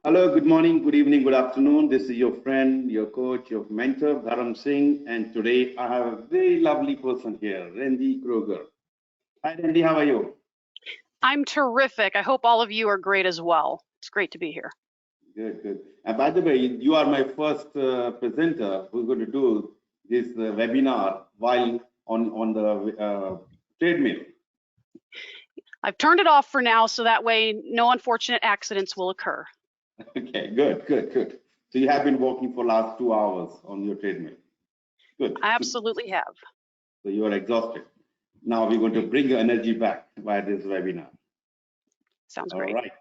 Hello, good morning, good evening, good afternoon. This is your friend, your coach, your mentor, Dharam Singh. And today I have a very lovely person here, Randi Krueger. Hi, Randi, how are you? I'm terrific. I hope all of you are great as well. It's great to be here. Good, good. And by the way, you are my first presenter who's going to do this webinar while on the treadmill. I've turned it off for now, so that way no unfortunate accidents will occur. Okay, good, good, good. So you have been walking for last 2 hours on your treadmill. Good. I absolutely have. So you are exhausted. Now we're going to bring your energy back by this webinar. Sounds great. All right.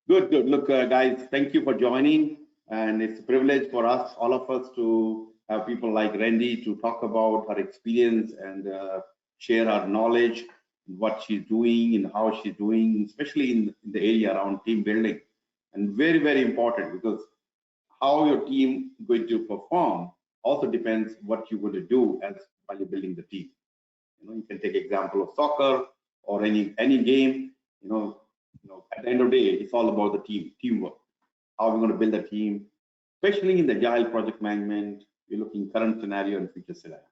Good, good. Look, guys, thank you for joining. And it's a privilege for us, all of us, to have people like Randi to talk about her experience and share her knowledge, what she's doing and how she's doing, especially in the area around team building. And very, very important, because how your team is going to perform also depends what you're going to do as while you're building the team. You can take example of soccer or any game. At the end of the day, it's all about the teamwork. How we're going to build a team, especially in the Agile project management. We're looking current scenario and future scenario.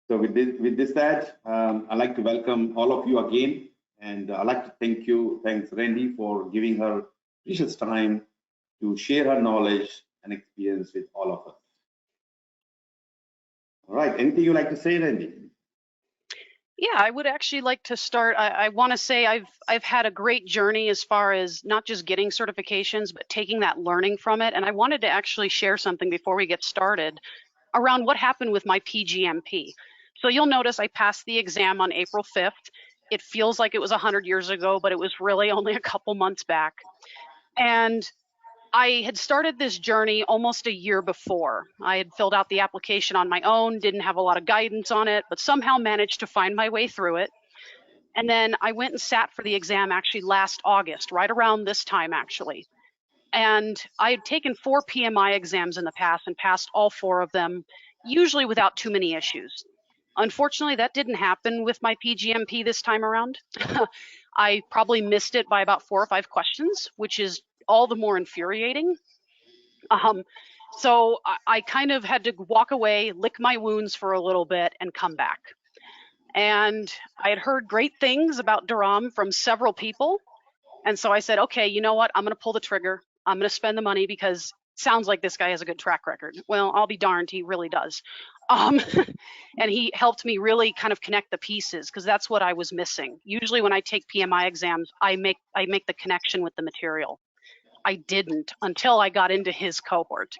So with this said, I'd like to welcome all of you again, and I'd like to thanks Randi for giving her precious time to share her knowledge and experience with all of us. All right, anything you'd like to say, Randi? Yeah, I would actually like to start. I want to say I've had a great journey as far as not just getting certifications, but taking that learning from it. And I wanted to actually share something before we get started around what happened with my PgMP. So you'll notice I passed the exam on April 5th. It feels like it was 100 years ago, but it was really only a couple months back. And I had started this journey almost a year before. I had filled out the application on my own, didn't have a lot of guidance on it, but somehow managed to find my way through it. And then I went and sat for the exam actually last August, right around this time actually. And I had taken 4 PMI exams in the past and passed all 4 of them, usually without too many issues. Unfortunately, that didn't happen with my PgMP this time around. I probably missed it by about 4 or 5 questions, which is all the more infuriating. So I kind of had to walk away, lick my wounds for a little bit, and come back. And I had heard great things about Dharam from several people. And so I said, okay, you know what? I'm going to pull the trigger. I'm going to spend the money because it sounds like this guy has a good track record. Well, I'll be darned, he really does. And he helped me really kind of connect the pieces, because that's what I was missing. Usually when I take PMI exams, I make the connection with the material. I didn't until I got into his cohort.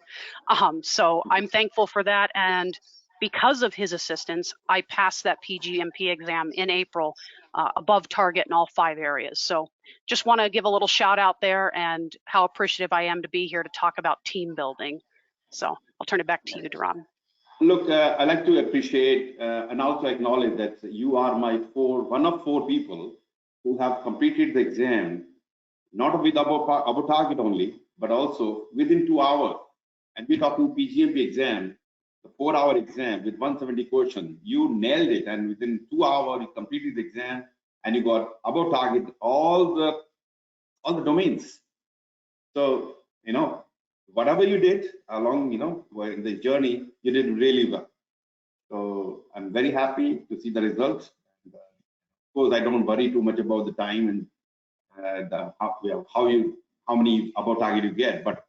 So I'm thankful for that. And because of his assistance, I passed that PgMP exam in April above target in all 5 areas. So just want to give a little shout out there and how appreciative I am to be here to talk about team building. So I'll turn it back to you, Dharam. Look, I like to appreciate and also acknowledge that you are one of 4 people who have completed the exam, not with above target only, but also within 2 hours. And we're talking PgMP exam, the 4-hour exam with 170 questions. You nailed it, and within 2 hours you completed the exam, and you got above target all the domains. So whatever you did along in the journey, you did really well. So I'm very happy to see the results. Of course, I don't worry too much about the time and how many above target you get, but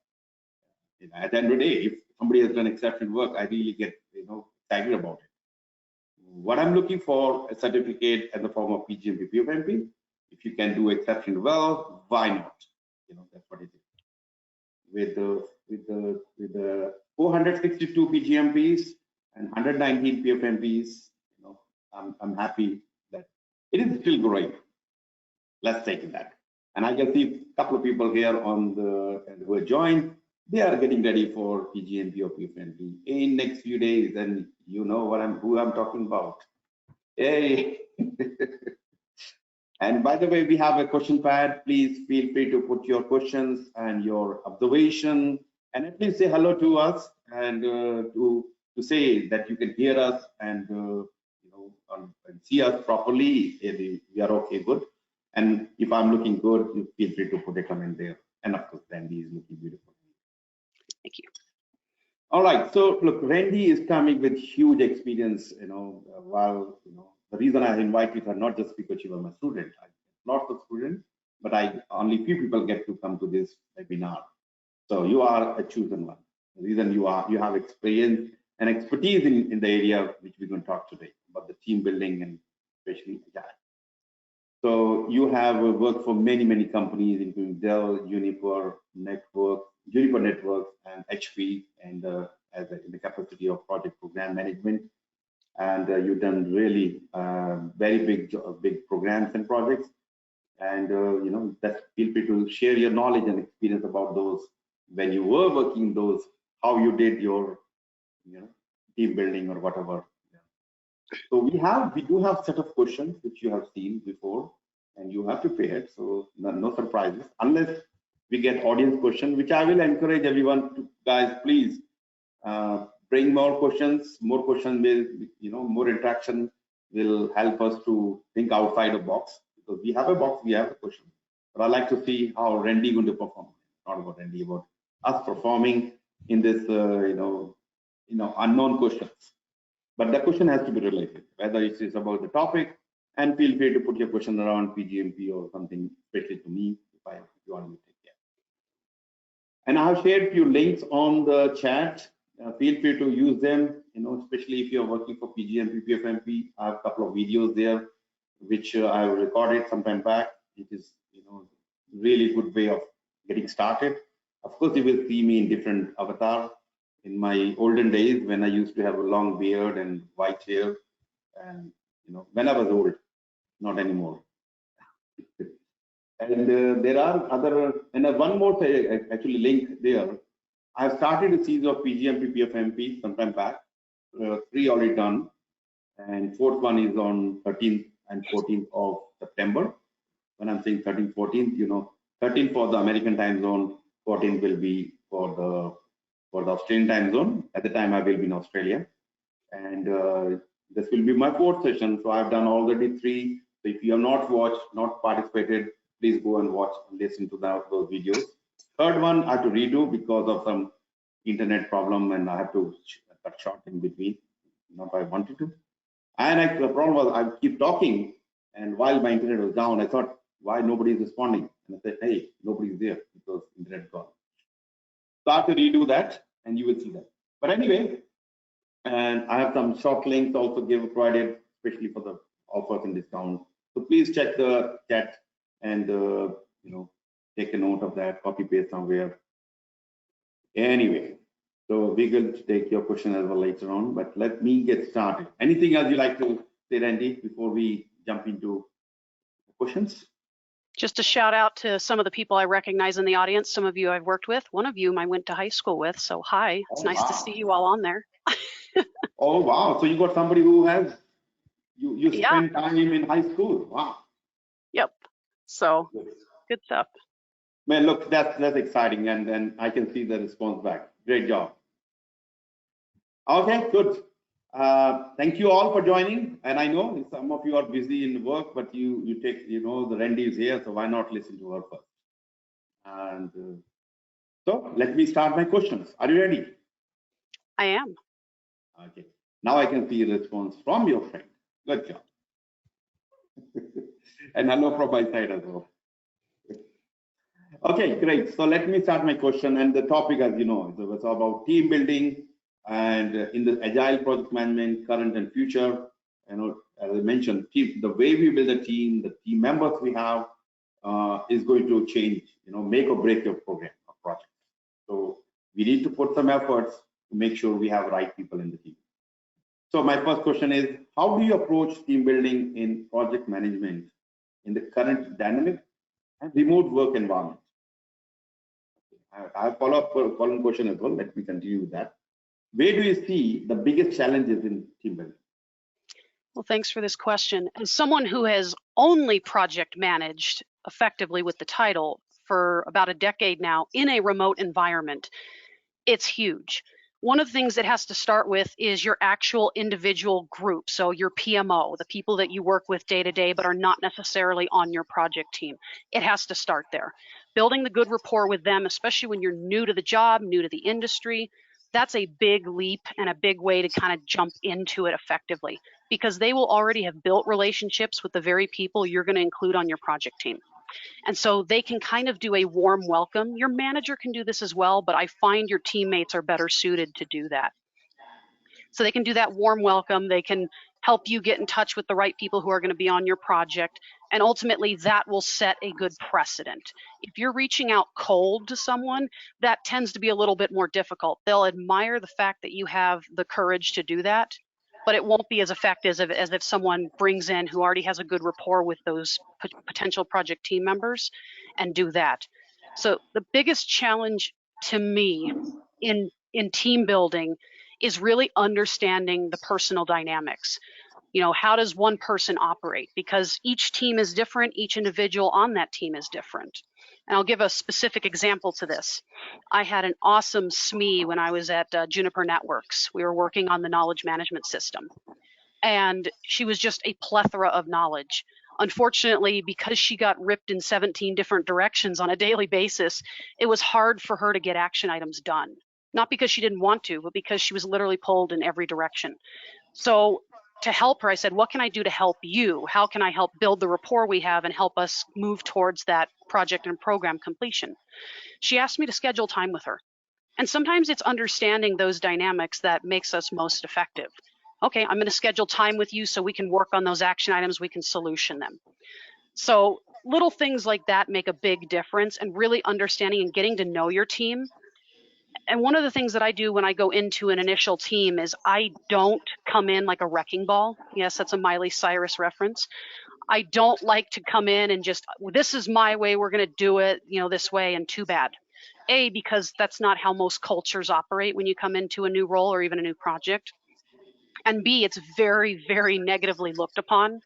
at the end of the day, if somebody has done exceptional work, I really get excited about it. What I'm looking for a certificate in the form of PgMP PfMP. If you can do exceptional well, why not? That's what it is. With the 462 PgMPs and 119 PfMPs, I'm happy that it is still growing. Let's take that. And I can see a couple of people here who have joined. They are getting ready for PgMP or PfMP in next few days, and you know who I'm talking about. Hey. And by the way, we have a question pad. Please feel free to put your questions and your observation, and at least say hello to us, and to say that you can hear us and and see us properly. We are okay, good. And if I'm looking good, you feel free to put a comment there. And of course, Randy is looking beautiful. Thank you. All right, so look, Randy is coming with huge experience, while, the reason I invited her, not just because she was my student, not the student, but only few people get to come to this webinar. So you are a chosen one. The reason you have experience and expertise in the area which we're going to talk today about the team building and especially Agile. So you have worked for many companies, including Dell, Juniper Networks, and HP, and in the capacity of project program management. And you've done really very big programs and projects. And feel free to share your knowledge and experience about those when you were working those, how you did your team building or whatever. So we do have set of questions which you have seen before, and you have prepared. So no surprises unless we get audience question, which I will encourage everyone to, guys, please bring more questions. More questions will, more interaction will help us to think outside the box, because we have a box, we have a question. But I like to see how Randy going to perform. Not about Randy, about us performing in this, unknown questions. But the question has to be related, whether it is about the topic, and feel free to put your question around PgMP or something, especially to me, if you want me to take care. And I have shared a few links on the chat. Feel free to use them, especially if you're working for PgMP PfMP. I have a couple of videos there, which I recorded some time back. It is, really good way of getting started. Of course, you will see me in different avatar. In my olden days, when I used to have a long beard and white hair, and when I was old, not anymore. And there are other, and one more actually link there. I have started a series of PgMP PfMP sometime back. 3 already done, and 4th one is on 13th and 14th of September. When I'm saying 13th, 14th, 13th for the American time zone, 14th will be for the Australian time zone. At the time I will be in Australia, and this will be my 4th session. So I've done already 3. So if you have not watched, not participated, please go and watch and listen to those videos. 3rd one I have to redo because of some internet problem, and I have to cut short in between. Not I wanted to. And the problem was I keep talking, and while my internet was down, I thought, why nobody is responding? And I said, hey, nobody's there because internet gone. So I have to redo that, and you will see that. But anyway, and I have some short links also provided, especially for the offers and discount. So please check the chat and take a note of that, copy paste somewhere. Anyway, so we will take your question as well later on. But let me get started. Anything else you like to say, Randy, before we jump into questions? Just a shout out to some of the people I recognize in the audience. Some of you I've worked with. One of you I went to high school with. So hi, it's nice to see you all on there. Oh wow! So you got somebody who has you spent time in high school. Wow. Yep. So good stuff. Man, look, that's exciting, and I can see the response back. Great job. Okay, good. Thank you all for joining. And I know some of you are busy in work, but you take, the Randy is here, so why not listen to her first? And so let me start my questions. Are you ready? I am. Okay. Now I can see a response from your friend. Good job. And hello from my side as well. Okay, great. So let me start my question. And the topic, as you know, is about team building and in the Agile project management, current and future. As I mentioned, the way we build a team, the team members we have is going to change, make or break your program or project. So we need to put some efforts to make sure we have right people in the team. So my first question is, how do you approach team building in project management in the current dynamic and remote work environment? I have follow-up question as well. Let me continue with that. Where do you see the biggest challenges in team building? Well, thanks for this question. As someone who has only project managed effectively with the title for about a decade now in a remote environment, it's huge. one of the things it has to start with is your actual individual group. So your PMO, the people that you work with day to day, but are not necessarily on your project team. It has to start there. Building the good rapport with them, especially when you're new to the job, new to the industry, that's a big leap and a big way to kind of jump into it effectively, because they will already have built relationships with the very people you're going to include on your project team. And so they can kind of do a warm welcome. Your manager can do this as well, but I find your teammates are better suited to do that. So they can do that warm welcome. They can help you get in touch with the right people who are going to be on your project. And ultimately, that will set a good precedent. If you're reaching out cold to someone, that tends to be a little bit more difficult. They'll admire the fact that you have the courage to do that, but it won't be as effective as if someone brings in who already has a good rapport with those potential project team members and do that. So the biggest challenge to me in team building is really understanding the personal dynamics. You know, how does one person operate? Because each team is different, each individual on that team is different. And I'll give a specific example to this. I had an awesome SME when I was at Juniper Networks. We were working on the knowledge management system. And she was just a plethora of knowledge. Unfortunately, because she got ripped in 17 different directions on a daily basis, it was hard for her to get action items done. Not because she didn't want to, but because she was literally pulled in every direction. So to help her, I said, what can I do to help you? How can I help build the rapport we have and help us move towards that project and program completion? She asked me to schedule time with her. And sometimes it's understanding those dynamics that makes us most effective. Okay, I'm going to schedule time with you so we can work on those action items, we can solution them. So little things like that make a big difference, and really understanding and getting to know your team. And one of the things that I do when I go into an initial team is I don't come in like a wrecking ball. Yes, that's a Miley Cyrus reference. I don't like to come in and just, this is my way, we're going to do it, you know, this way, and too bad. A, because that's not how most cultures operate when you come into a new role or even a new project. And B, it's very, very negatively looked upon.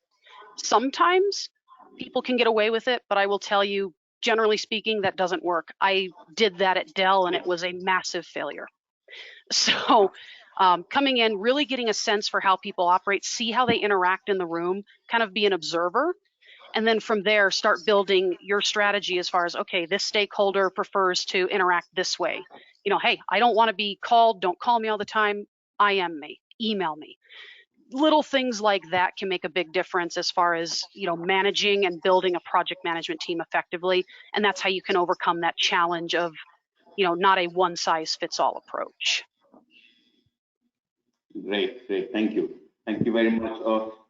Sometimes people can get away with it, but I will tell you, generally speaking, that doesn't work. I did that at Dell and it was a massive failure. So coming in, really getting a sense for how people operate, see how they interact in the room, kind of be an observer. And then from there, start building your strategy as far as, okay, this stakeholder prefers to interact this way. You know, hey, I don't want to be called. Don't call me all the time. IM me, email me. Little things like that can make a big difference as far as, you know, managing and building a project management team effectively. And that's how you can overcome that challenge of, you know, not a one size fits all approach. Great. Thank you. Thank you very much.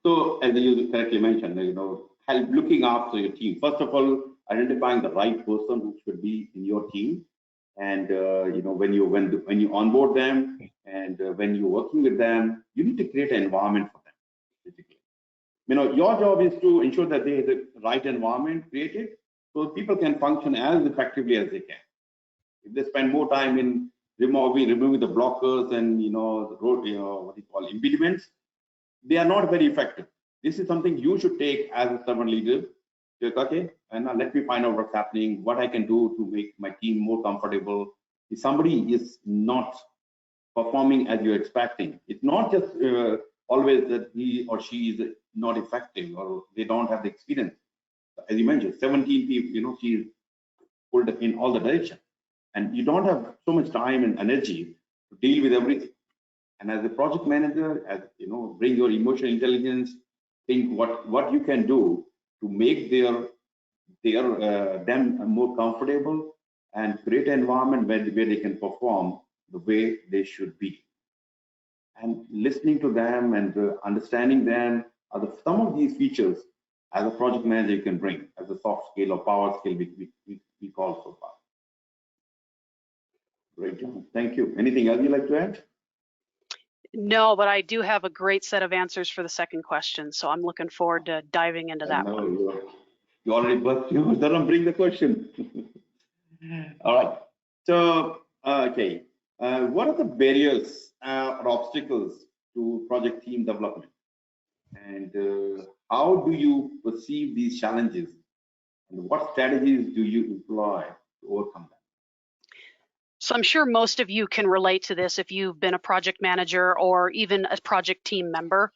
So as you correctly mentioned, you know, help looking after your team. First of all, identifying the right person who should be in your team, and you know, when you onboard them and when you're working with them, you need to create an environment for them. Basically, you know, your job is to ensure that they have the right environment created so people can function as effectively as they can. If they spend more time in removing the blockers and, you know, the road, you know, what you call impediments, they are not very effective. This is something you should take as a servant leader. Okay, and now let me find out what's happening, what I can do to make my team more comfortable. If somebody is not performing as you're expecting, it's not just always that he or she is not effective or they don't have the experience. As you mentioned, 17 people, you know, she's pulled in all the directions, and you don't have so much time and energy to deal with everything. And as a project manager, as you know, bring your emotional intelligence, think what you can do to make them more comfortable and create an environment where they can perform the way they should be. And listening to them and understanding them are some of these features as a project manager you can bring as a soft skill or power skill we call so far. Great job. Thank you. Anything else you'd like to add? No, but I do have a great set of answers for the second question, so I'm looking forward to diving into that one. You already burst you. Dharam, bring the question. All right. So, okay. What are the barriers or obstacles to project team development? And how do you perceive these challenges? And what strategies do you employ to overcome them? So I'm sure most of you can relate to this if you've been a project manager or even a project team member.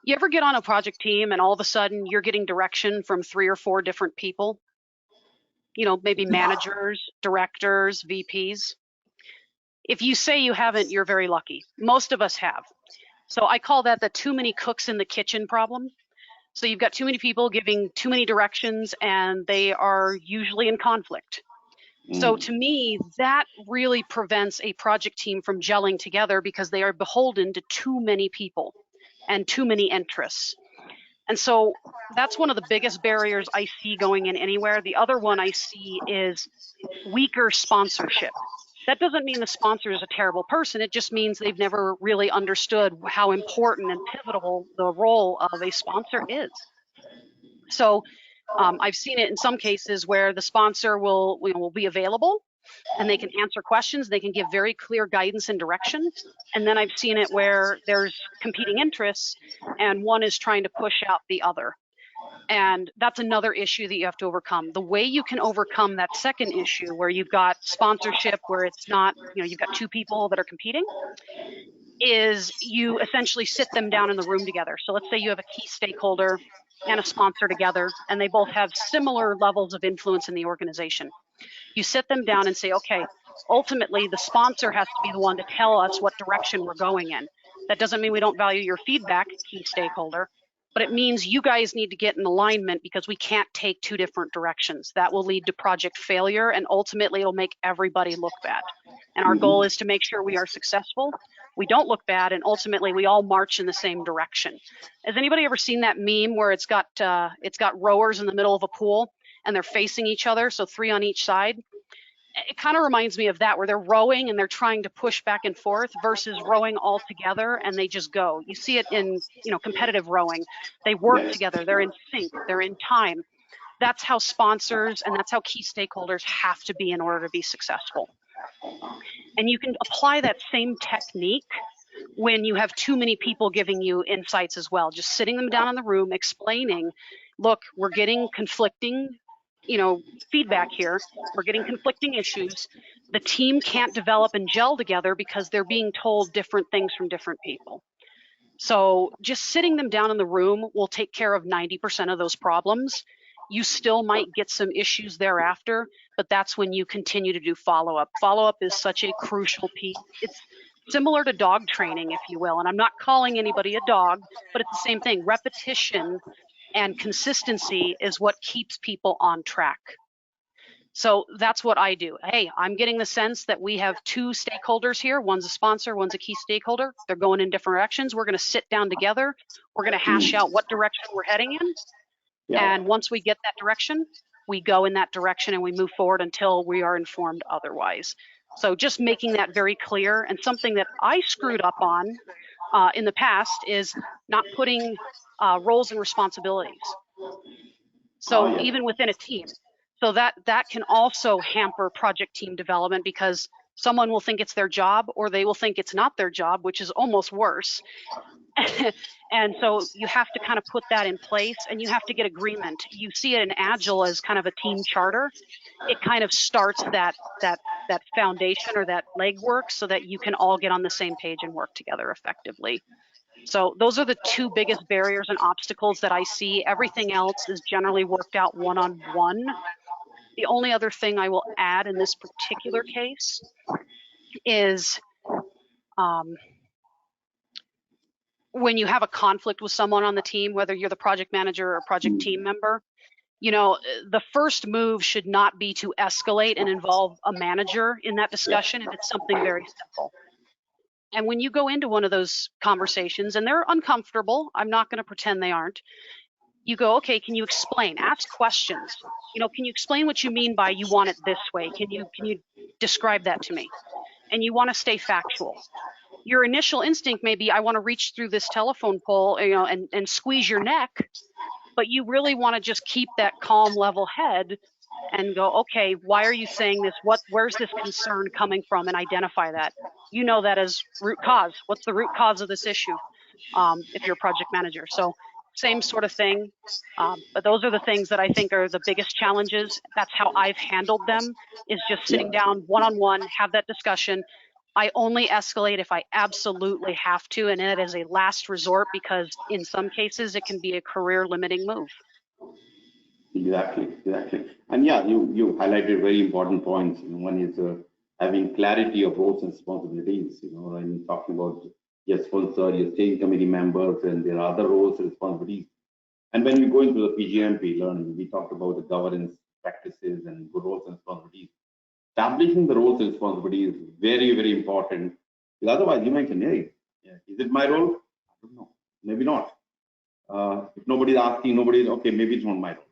You ever get on a project team and all of a sudden you're getting direction from 3 or 4 different people? You know, maybe managers, directors, VPs. If you say you haven't, you're very lucky. Most of us have. So I call that the too many cooks in the kitchen problem. So you've got too many people giving too many directions and they are usually in conflict. So to me, that really prevents a project team from gelling together because they are beholden to too many people and too many interests. And so that's one of the biggest barriers I see going in anywhere. The other one I see is weaker sponsorship. That doesn't mean the sponsor is a terrible person. It just means they've never really understood how important and pivotal the role of a sponsor is. So I've seen it in some cases where the sponsor will be available and they can answer questions. They can give very clear guidance and direction. And then I've seen it where there's competing interests and one is trying to push out the other. And that's another issue that you have to overcome. The way you can overcome that second issue where you've got sponsorship, where it's not, you've got 2 people that are competing, is you essentially sit them down in the room together. So let's say you have a key stakeholder and a sponsor together, and they both have similar levels of influence in the organization. You sit them down and say, okay, ultimately the sponsor has to be the one to tell us what direction we're going in. That doesn't mean we don't value your feedback, key stakeholder, but it means you guys need to get in alignment because we can't take 2 different directions. That will lead to project failure, and ultimately it'll make everybody look bad. And our goal is to make sure we are successful, we don't look bad, and ultimately we all march in the same direction. Has anybody ever seen that meme where it's got rowers in the middle of a pool and they're facing each other, so 3 on each side? It kind of reminds me of that, where they're rowing and they're trying to push back and forth versus rowing all together and they just go. You see it in, competitive rowing. They work together, they're in sync, they're in time. That's how sponsors and that's how key stakeholders have to be in order to be successful. And you can apply that same technique when you have too many people giving you insights as well. Just sitting them down in the room, explaining, look, we're getting conflicting feedback here. We're getting conflicting issues. The team can't develop and gel together because they're being told different things from different people. So just sitting them down in the room will take care of 90% of those problems. You still might get some issues thereafter, but that's when you continue to do follow-up. Follow-up is such a crucial piece. It's similar to dog training, if you will. And I'm not calling anybody a dog, but it's the same thing. Repetition and consistency is what keeps people on track. So that's what I do. Hey, I'm getting the sense that we have 2 stakeholders here. One's a sponsor, one's a key stakeholder. They're going in different directions. We're going to sit down together. We're going to hash out what direction we're heading in. Yeah. And once we get that direction, we go in that direction and we move forward until we are informed otherwise. So just making that very clear. And something that I screwed up on in the past is not putting roles and responsibilities. So even within a team, so that can also hamper project team development because someone will think it's their job or they will think it's not their job, which is almost worse. And so you have to kind of put that in place and you have to get agreement. You see it in Agile as kind of a team charter. It kind of starts that foundation or that legwork so that you can all get on the same page and work together effectively. So those are the 2 biggest barriers and obstacles that I see. Everything else is generally worked out one-on-one. The only other thing I will add in this particular case is when you have a conflict with someone on the team, whether you're the project manager or a project team member, the first move should not be to escalate and involve a manager in that discussion if it's something very simple. And when you go into one of those conversations and they're uncomfortable, I'm not going to pretend they aren't, you go, okay, can you explain? Ask questions. Can you explain what you mean by you want it this way? Can you describe that to me? And you want to stay factual. Your initial instinct may be, I want to reach through this telephone pole, and squeeze your neck, but you really want to just keep that calm, level head and go, okay, why are you saying this? Where's this concern coming from? And identify that. You know that as root cause. What's the root cause of this issue if you're a project manager? So same sort of thing. But those are the things that I think are the biggest challenges. That's how I've handled them, is just sitting down one-on-one, have that discussion. I only escalate if I absolutely have to, and it is a last resort, because in some cases it can be a career limiting move. Exactly. And yeah, you highlighted very important points. One is having clarity of roles and responsibilities. When talking about your sponsor, your steering committee members, and there are other roles and responsibilities. And when you go into the PgMP learning, we talked about the governance practices and good roles and responsibilities. Establishing the roles and responsibilities is very, very important. Because otherwise, you mentioned, hey, is it my role? I don't know. Maybe not. If nobody's asking, okay, maybe it's not my role.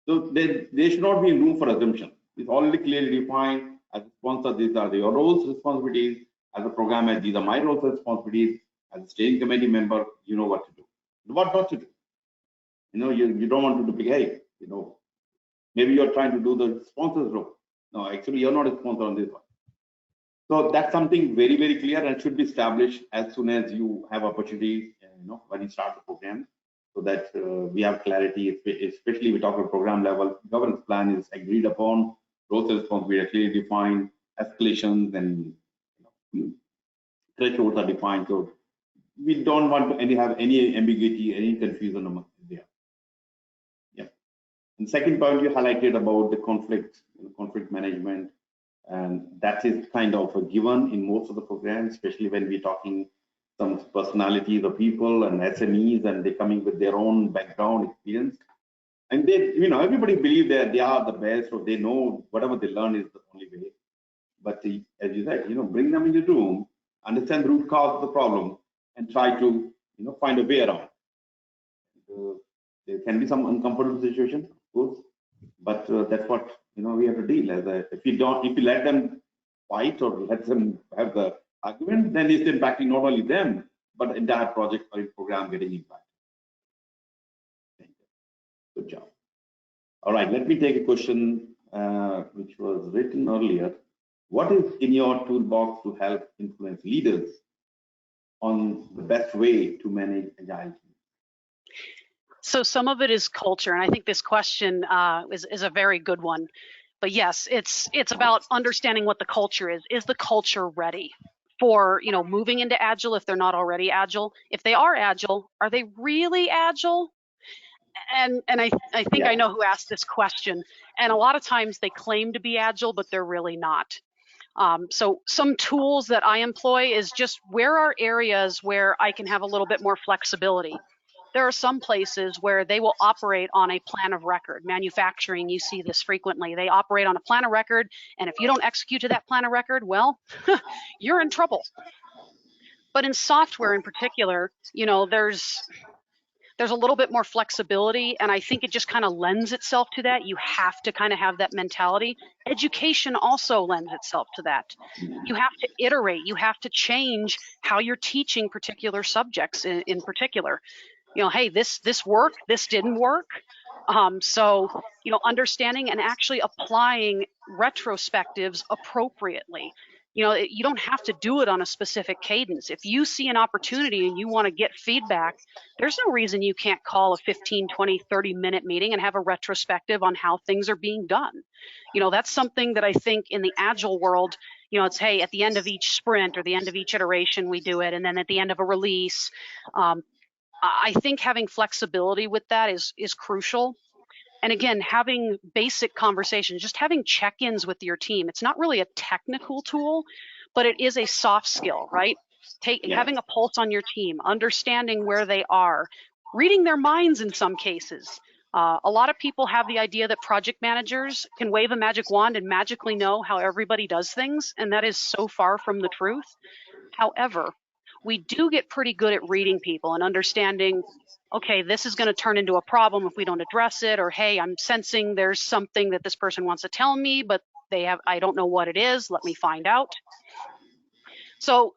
So there should not be room for assumption. It's already clearly defined. As a sponsor, these are your roles, responsibilities. As a programmer, these are my roles and responsibilities. As a steering committee member, you know what to do. What not to do. You don't want to duplicate. Maybe you're trying to do the sponsor's role. No, actually, you're not a sponsor on this one. So that's something very, very clear and should be established as soon as you have opportunity, when you start the program, so that we have clarity, especially we talk about program level. Governance plan is agreed upon, roles and responsibilities are clearly defined, escalations and thresholds are defined. So we don't want to have any ambiguity, any confusion there. Yeah. And second point you highlighted about the conflict management, and that is kind of a given in most of the programs, especially when we're talking some personalities of people and SMEs, and they're coming with their own background experience. And they, everybody believes that they are the best, or they know whatever they learn is the only way. But as you said, bring them in the room, understand the root cause of the problem, and try to, find a way around. There can be some uncomfortable situation, of course, but that's what we have to deal. If you let them fight or let them have the argument, then it's impacting not only them, but the entire project or program getting impacted. Good job. All right, let me take a question which was written earlier. What is in your toolbox to help influence leaders on the best way to manage Agile teams? So some of it is culture, and I think this question is a very good one. But yes, it's about understanding what the culture is. Is the culture ready for moving into Agile if they're not already Agile? If they are Agile, are they really Agile? And I think I know who asked this question. And a lot of times they claim to be Agile, but they're really not. So some tools that I employ is just, where are areas where I can have a little bit more flexibility? There are some places where they will operate on a plan of record. Manufacturing, you see this frequently. They operate on a plan of record, and if you don't execute to that plan of record, well, you're in trouble. But in software in particular, there's a little bit more flexibility, and I think it just kind of lends itself to that. You have to kind of have that mentality. Education also lends itself to that. You have to iterate. You have to change how you're teaching particular subjects in particular. Hey, this worked, this didn't work. So understanding and actually applying retrospectives appropriately. You don't have to do it on a specific cadence. If you see an opportunity and you want to get feedback, there's no reason you can't call a 15, 20, 30-minute meeting and have a retrospective on how things are being done. That's something that I think in the Agile world, it's, hey, at the end of each sprint or the end of each iteration, we do it. And then at the end of a release, I think having flexibility with that is crucial. And again, having basic conversations, just having check-ins with your team. It's not really a technical tool, but it is a soft skill, right? Having a pulse on your team, understanding where they are, reading their minds in some cases. A lot of people have the idea that project managers can wave a magic wand and magically know how everybody does things, and that is so far from the truth. However, we do get pretty good at reading people and understanding, okay, this is going to turn into a problem if we don't address it, or hey, I'm sensing there's something that this person wants to tell me, but I don't know what it is, let me find out. So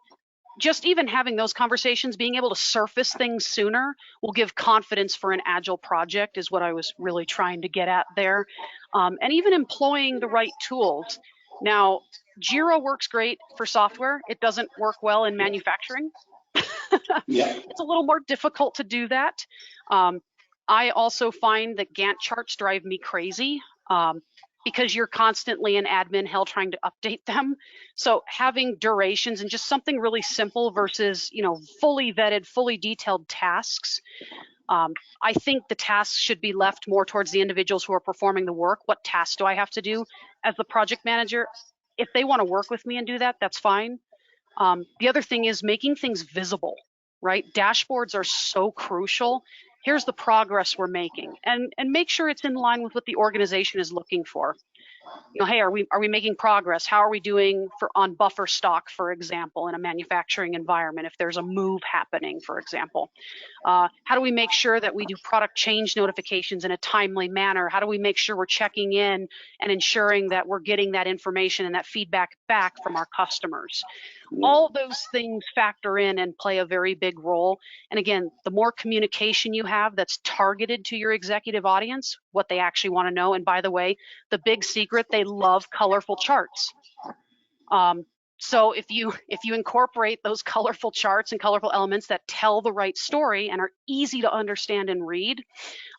just even having those conversations, being able to surface things sooner will give confidence for an Agile project, is what I was really trying to get at there. And even employing the right tools. Now, Jira works great for software. It doesn't work well in manufacturing. Yeah. It's a little more difficult to do that. I also find that Gantt charts drive me crazy because you're constantly in admin hell trying to update them. So having durations and just something really simple versus, fully vetted, fully detailed tasks. I think the tasks should be left more towards the individuals who are performing the work. What tasks do I have to do as the project manager? If they want to work with me and do that, that's fine. The other thing is making things visible, right? Dashboards are so crucial. Here's the progress we're making, and make sure it's in line with what the organization is looking for. Hey, are we making progress? How are we doing on buffer stock, for example, in a manufacturing environment if there's a move happening, for example? How do we make sure that we do product change notifications in a timely manner? How do we make sure we're checking in and ensuring that we're getting that information and that feedback back from our customers? All those things factor in and play a very big role. And again, the more communication you have that's targeted to your executive audience, what they actually want to know. And by the way, the big secret, they love colorful charts. So if you incorporate those colorful charts and colorful elements that tell the right story and are easy to understand and read,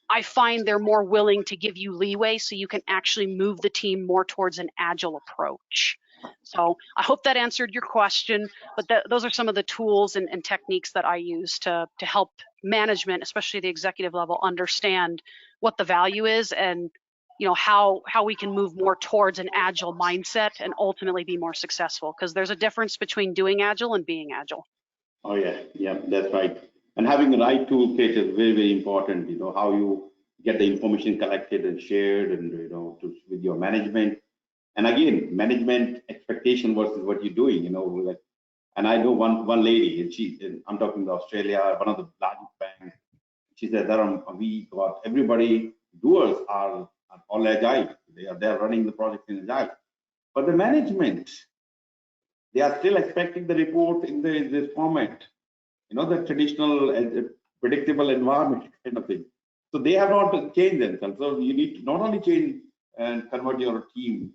I find they're more willing to give you leeway so you can actually move the team more towards an agile approach. So I hope that answered your question, but those are some of the tools and techniques that I use to help management, especially the executive level, understand what the value is and how we can move more towards an agile mindset and ultimately be more successful, because there's a difference between doing agile and being agile. Oh yeah, that's right. And having the right toolkit is very, very important. How you get the information collected and shared, and with your management. And again, management expectation versus what you're doing. And I know one lady, and I'm talking about Australia, one of the largest banks. She said, Dharam, we got everybody doers are all agile. They're running the project in agile, but the management, they are still expecting the report in this format, the traditional predictable environment kind of thing. So they have not changed themselves. So you need to not only change and convert your team,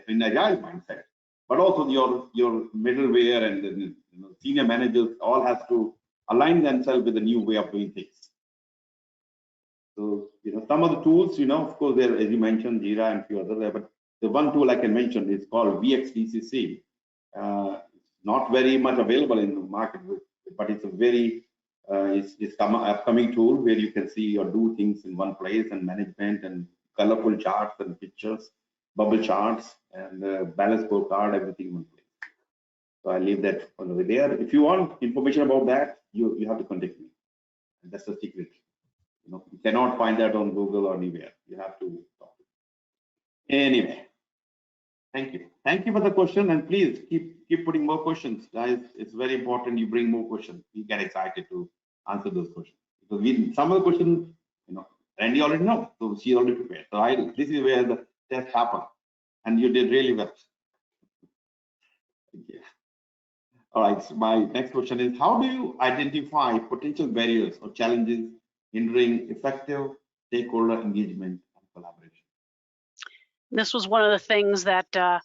in agile mindset, but also your middleware and the senior managers all have to align themselves with the new way of doing things. So some of the tools, of course, there, as you mentioned, Jira and a few others there, but the one tool I can mention is called VXDCC. Not very much available in the market, but it's a very it's upcoming tool where you can see or do things in one place, and management and colorful charts and pictures, bubble charts, and balance scorecard, everything in one place. So I leave that over there. If you want information about that, you have to contact me. And that's the secret. You cannot find that on Google or anywhere. You have to talk. Anyway, thank you. Thank you for the question, and please keep putting more questions, guys. It's very important you bring more questions. We get excited to answer those questions, because some of the questions, Randi already know, so she already prepared. So this is where the test happened, and you did really well. Okay. All right. So my next question is: how do you identify potential barriers or challenges hindering effective stakeholder engagement and collaboration? This was one of the things that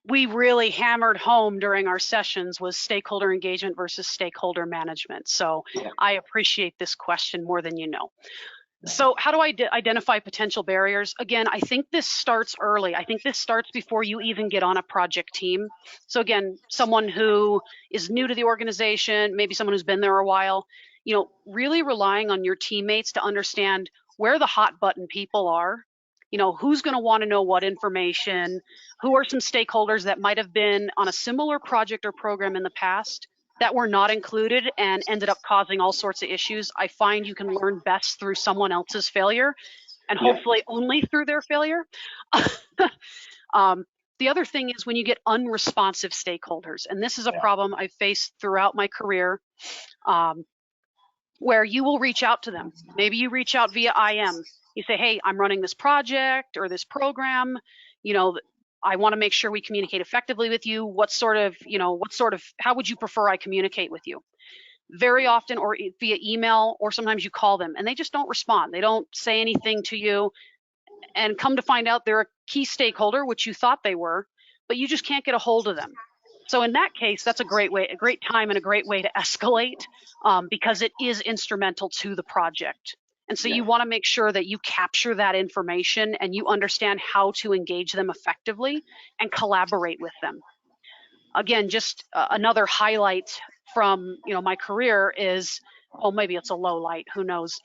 we really hammered home during our sessions was stakeholder engagement versus stakeholder management. So yeah. I appreciate this question more than you know. So how do I identify potential barriers? Again, I think this starts early. I think this starts before you even get on a project team. So again, someone who is new to the organization, maybe someone who's been there a while, really relying on your teammates to understand where the hot button people are. Who's going to want to know what information, who are some stakeholders that might have been on a similar project or program in the past that were not included and ended up causing all sorts of issues. I find you can learn best through someone else's failure, and hopefully only through their failure. The other thing is when you get unresponsive stakeholders, and this is a problem I've faced throughout my career, where you will reach out to them. Maybe you reach out via IM. You say, hey, I'm running this project or this program, I want to make sure we communicate effectively with you. How would you prefer I communicate with you? Very often, or via email, or sometimes you call them and they just don't respond. They don't say anything to you, and come to find out they're a key stakeholder, which you thought they were, but you just can't get a hold of them. So in that case, that's a great time and a great way to escalate because it is instrumental to the project. And so you want to make sure that you capture that information and you understand how to engage them effectively and collaborate with them. Again, just another highlight from my career is, well, maybe it's a low light, who knows.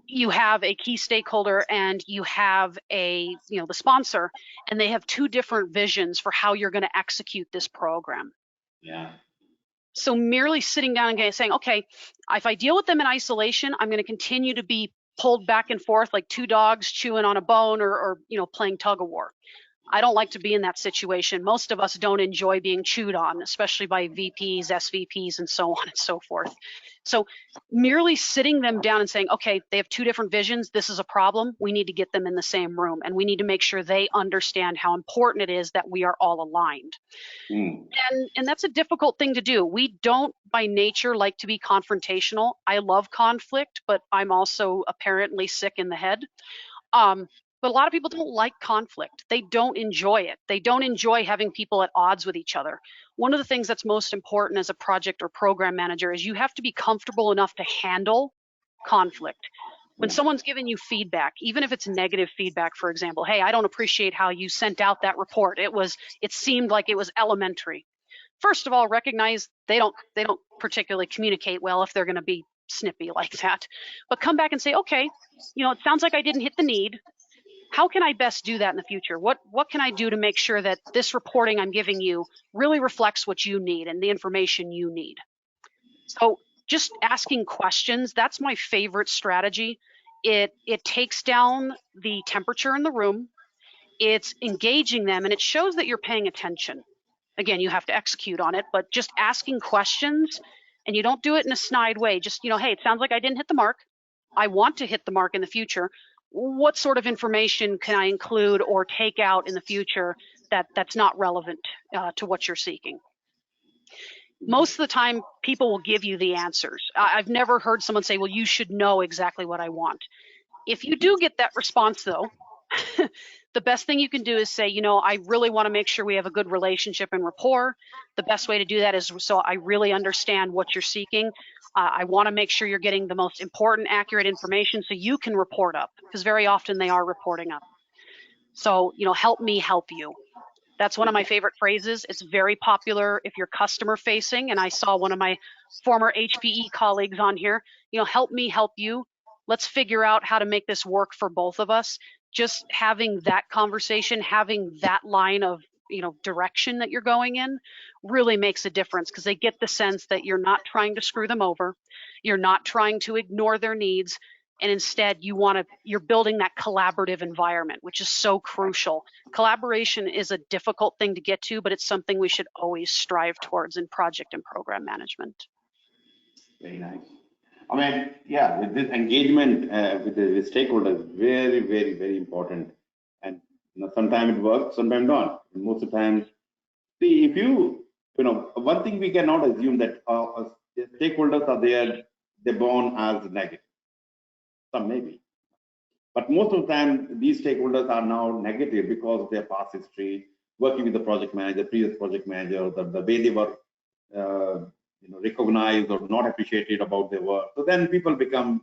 You have a key stakeholder and you have the sponsor, and they have two different visions for how you're going to execute this program. Yeah. So merely sitting down and saying, okay, if I deal with them in isolation, I'm going to continue to be pulled back and forth like two dogs chewing on a bone or playing tug of war. I don't like to be in that situation. Most of us don't enjoy being chewed on, especially by VPs, SVPs, and so on and so forth. So merely sitting them down and saying, okay, they have two different visions. This is a problem. We need to get them in the same room, and we need to make sure they understand how important it is that we are all aligned. And that's a difficult thing to do. We don't by nature like to be confrontational. I love conflict, but I'm also apparently sick in the head. But a lot of people don't like conflict. They don't enjoy it. They don't enjoy having people at odds with each other. One of the things that's most important as a project or program manager is you have to be comfortable enough to handle conflict. When someone's giving you feedback, even if it's negative feedback, for example, hey, I don't appreciate how you sent out that report. It seemed like it was elementary. First of all, recognize they don't particularly communicate well if they're going to be snippy like that. But come back and say, okay, it sounds like I didn't hit the need. How can I best do that in the future? What can I do to make sure that this reporting I'm giving you really reflects what you need and the information you need? So just asking questions, that's my favorite strategy. It takes down the temperature in the room. It's engaging them, and it shows that you're paying attention. Again, you have to execute on it, but just asking questions, and you don't do it in a snide way. Just, hey, it sounds like I didn't hit the mark. I want to hit the mark in the future. What sort of information can I include or take out in the future that's not relevant to what you're seeking? Most of the time, people will give you the answers. I've never heard someone say, well, you should know exactly what I want. If you do get that response, though, the best thing you can do is say, I really want to make sure we have a good relationship and rapport. The best way to do that is so I really understand what you're seeking. I want to make sure you're getting the most important, accurate information so you can report up, because very often they are reporting up. So, help me help you. That's one of my favorite phrases. It's very popular if you're customer facing. And I saw one of my former HPE colleagues on here, help me help you. Let's figure out how to make this work for both of us. Just having that conversation, having that line of direction that you're going in really makes a difference, because they get the sense that you're not trying to screw them over, you're not trying to ignore their needs, and instead you're building that collaborative environment, which is so crucial. Collaboration is a difficult thing to get to, but it's something we should always strive towards in project and program management. Very nice. I mean, yeah, with this engagement with the stakeholders, very, very, very important. And sometimes it works, sometimes not. And most of the time, see, if one thing we cannot assume that the stakeholders are there, they're born as negative. Some maybe, but most of the time, these stakeholders are now negative because of their past history, working with the project manager, previous project manager, the way they were recognized or not appreciated about their work. So then people become,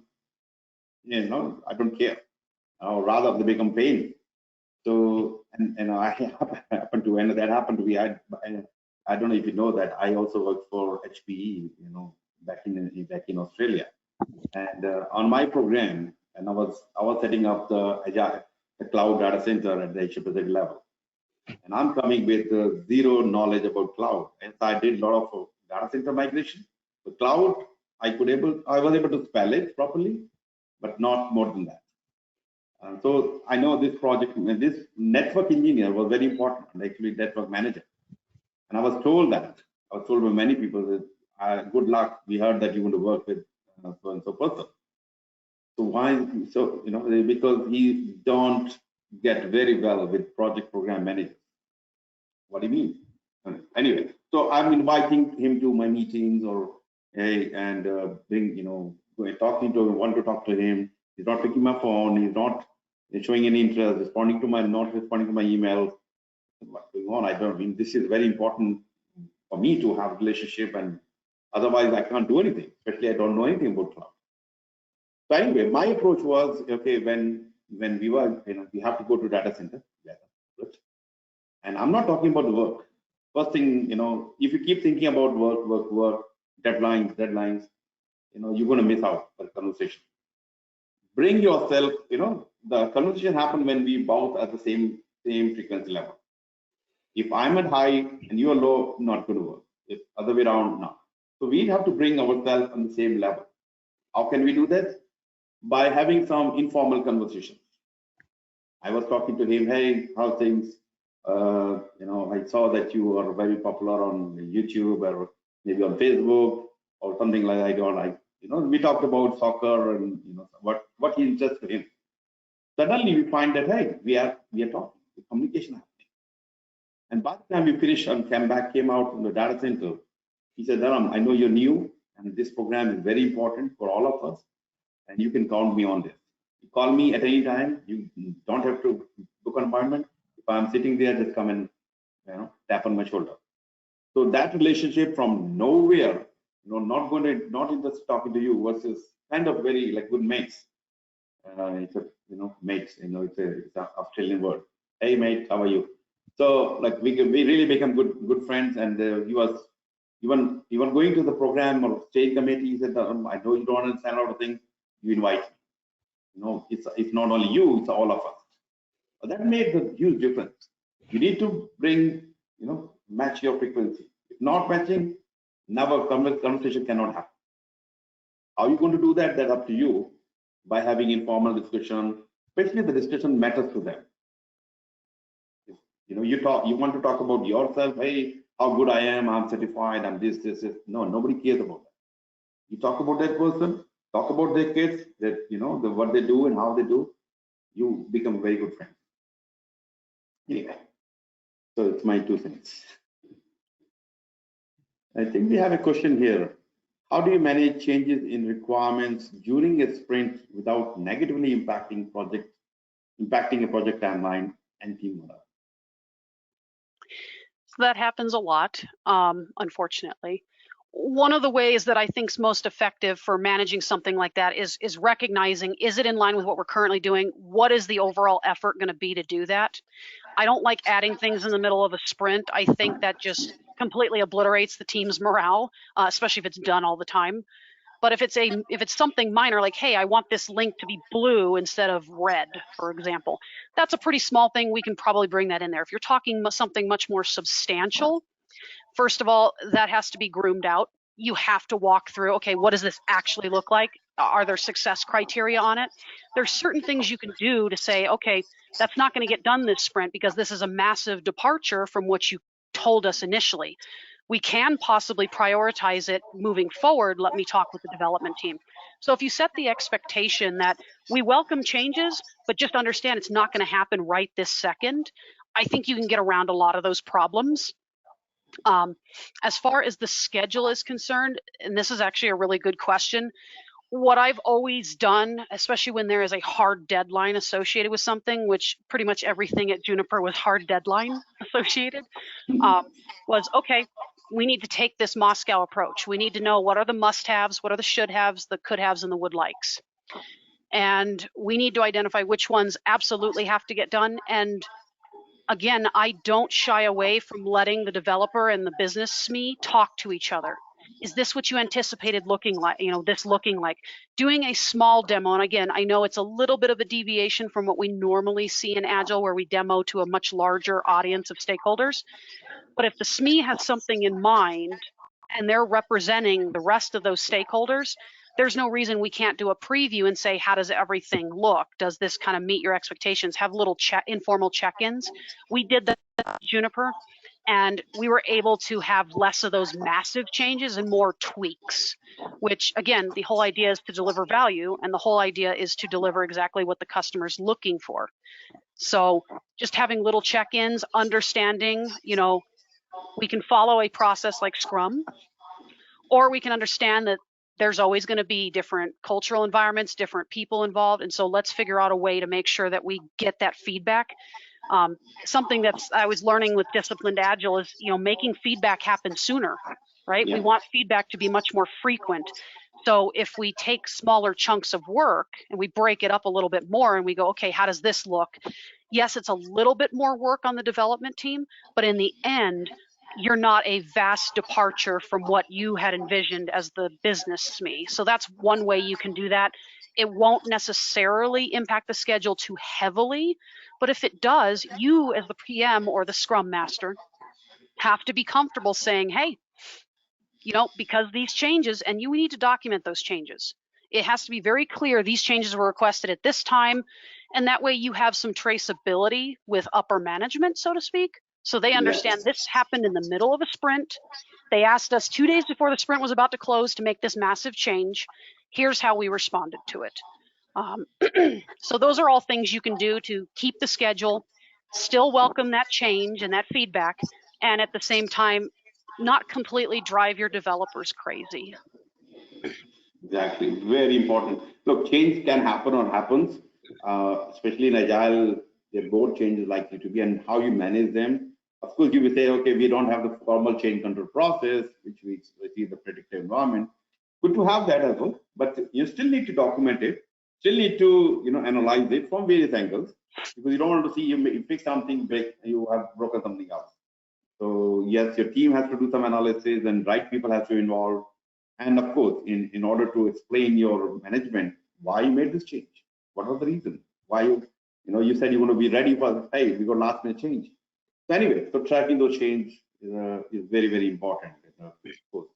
I don't care, or rather they become pain. So, and I happen to, and that happened to be, I don't know if you know that I also worked for HPE, back in Australia, and on my program, and I was setting up the Agile, the cloud data center at the Asia Pacific level, and I'm coming with zero knowledge about cloud, and so I did a lot of data center migration. The cloud, I was able to spell it properly, but not more than that. So I know this project, this network engineer was very important, actually network manager. And I was told by many people that, good luck, we heard that you want to work with so and so person. So why? So because he don't get very well with project program managers. What do you mean? Anyway, so I'm inviting him to my meetings or and talking to him, want to talk to him. He's not picking my phone. He's not showing any interest, not responding to my emails. What's going on? I don't mean, this is very important for me to have a relationship, and otherwise I can't do anything, especially I don't know anything about cloud. So anyway, my approach was, okay, when we were, we have to go to data center together. And I'm not talking about the work. First thing, if you keep thinking about work, deadlines, you're going to miss out on the conversation. Bring yourself, the conversation happens when we both at the same frequency level. If I'm at high and you're low, not going to work. If other way around, no. So we have to bring ourselves on the same level. How can we do that? By having some informal conversations. I was talking to him, hey, how things? I saw that you are very popular on YouTube or maybe on Facebook or something like that. We talked about soccer and what he interested in. Suddenly we find that, hey, we are talking, the communication happening. And by the time we finished and came out from the data center, he said, Dharam, I know you're new and this program is very important for all of us, and you can count me on this. You call me at any time. You don't have to book an appointment. If I'm sitting there, just come and tap on my shoulder. So that relationship from nowhere, not in just talking to you versus kind of very like good mates. It's a mates. It's an Australian word. Hey mate, how are you? So like we really become good friends. And he was even going to the program or state committee. He said, I know you don't understand a lot of things. You invite me. It's not only you, it's all of us. But that made a huge difference. You need to bring, match your frequency. If not matching, never conversation cannot happen. How are you going to do that? That's up to you. By having informal discussion, especially the discussion matters to them. You want to talk about yourself. Hey, how good I am. I'm certified. I'm this. No, nobody cares about that. You talk about that person. Talk about their kids. That what they do and how they do. You become very good friends. Anyway, so it's my 2 cents. I think we have a question here. How do you manage changes in requirements during a sprint without negatively impacting a project timeline and team morale? So that happens a lot, unfortunately. One of the ways that I think is most effective for managing something like that is recognizing, is it in line with what we're currently doing? What is the overall effort going to be to do that? I don't like adding things in the middle of a sprint. I think that just completely obliterates the team's morale, especially if it's done all the time. But if it's something minor, like, hey, I want this link to be blue instead of red, for example, that's a pretty small thing. We can probably bring that in there. If you're talking something much more substantial, first of all, that has to be groomed out. You have to walk through, okay, what does this actually look like? Are there success criteria on it? There's certain things you can do to say, okay, that's not going to get done this sprint because this is a massive departure from what you told us initially. We can possibly prioritize it moving forward. Let me talk with the development team. So if you set the expectation that we welcome changes, but just understand it's not going to happen right this second, I think you can get around a lot of those problems. As far as the schedule is concerned, and this is actually a really good question, what I've always done, especially when there is a hard deadline associated with something, which pretty much everything at Juniper was hard deadline associated, was, okay, we need to take this Moscow approach. We need to know what are the must-haves, what are the should-haves, the could-haves, and the would-likes. And we need to identify which ones absolutely have to get done. And again, I don't shy away from letting the developer and the business SME talk to each other. Is this what you anticipated looking like, this looking like? Doing a small demo, and again, I know it's a little bit of a deviation from what we normally see in Agile, where we demo to a much larger audience of stakeholders. But if the SME has something in mind and they're representing the rest of those stakeholders, there's no reason we can't do a preview and say, how does everything look? Does this kind of meet your expectations? Have little informal check-ins. We did that at Juniper, and we were able to have less of those massive changes and more tweaks, which again, the whole idea is to deliver value, and the whole idea is to deliver exactly what the customer's looking for. So just having little check-ins, understanding, we can follow a process like Scrum, or we can understand that there's always going to be different cultural environments, different people involved. And so let's figure out a way to make sure that we get that feedback. Something that's I was learning with disciplined Agile is, making feedback happen sooner, right? Yeah. We want feedback to be much more frequent. So if we take smaller chunks of work and we break it up a little bit more and we go, okay, how does this look? Yes, it's a little bit more work on the development team, but in the end, you're not a vast departure from what you had envisioned as the business SME. So that's one way you can do that. It won't necessarily impact the schedule too heavily, but if it does, you as the PM or the Scrum Master have to be comfortable saying, hey, because these changes, and you need to document those changes. It has to be very clear these changes were requested at this time, and that way you have some traceability with upper management, so to speak, so they understand this happened in the middle of a sprint. They asked us 2 days before the sprint was about to close to make this massive change. Here's how we responded to it. So those are all things you can do to keep the schedule, still welcome that change and that feedback, and at the same time, not completely drive your developers crazy. Exactly, very important. Look, change can happen or happens, especially in Agile. There are board changes likely to be, and how you manage them. Of course, you will say, okay, we don't have the formal change control process, which we see the predictive environment. Good to have that as well, but you still need to document it. Still need to analyze it from various angles, because you don't want to see you fix something, you have broken something else. So yes, your team has to do some analysis, and right people have to involve. And of course, in order to explain your management why you made this change, what was the reason? Why you said you want to be ready for, hey, we got last minute change. So anyway, so tracking those change is very, very important. Of course,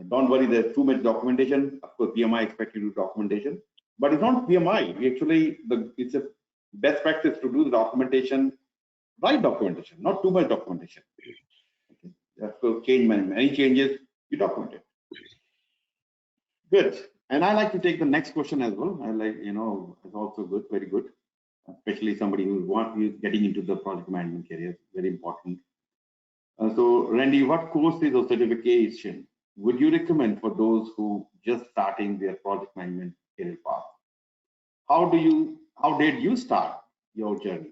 don't worry, there's too much documentation. Of course, PMI expects you to do documentation, but it's not PMI. We actually, it's a best practice to do the documentation. Right documentation, not too much documentation. Okay. That's the change management. Any changes, you document it. Good. And I like to take the next question as well. I like, it's also good, very good. Especially somebody who's getting into the project management career, very important. So Randy, what courses or certification would you recommend for those who just starting their project management career path? How did you start your journey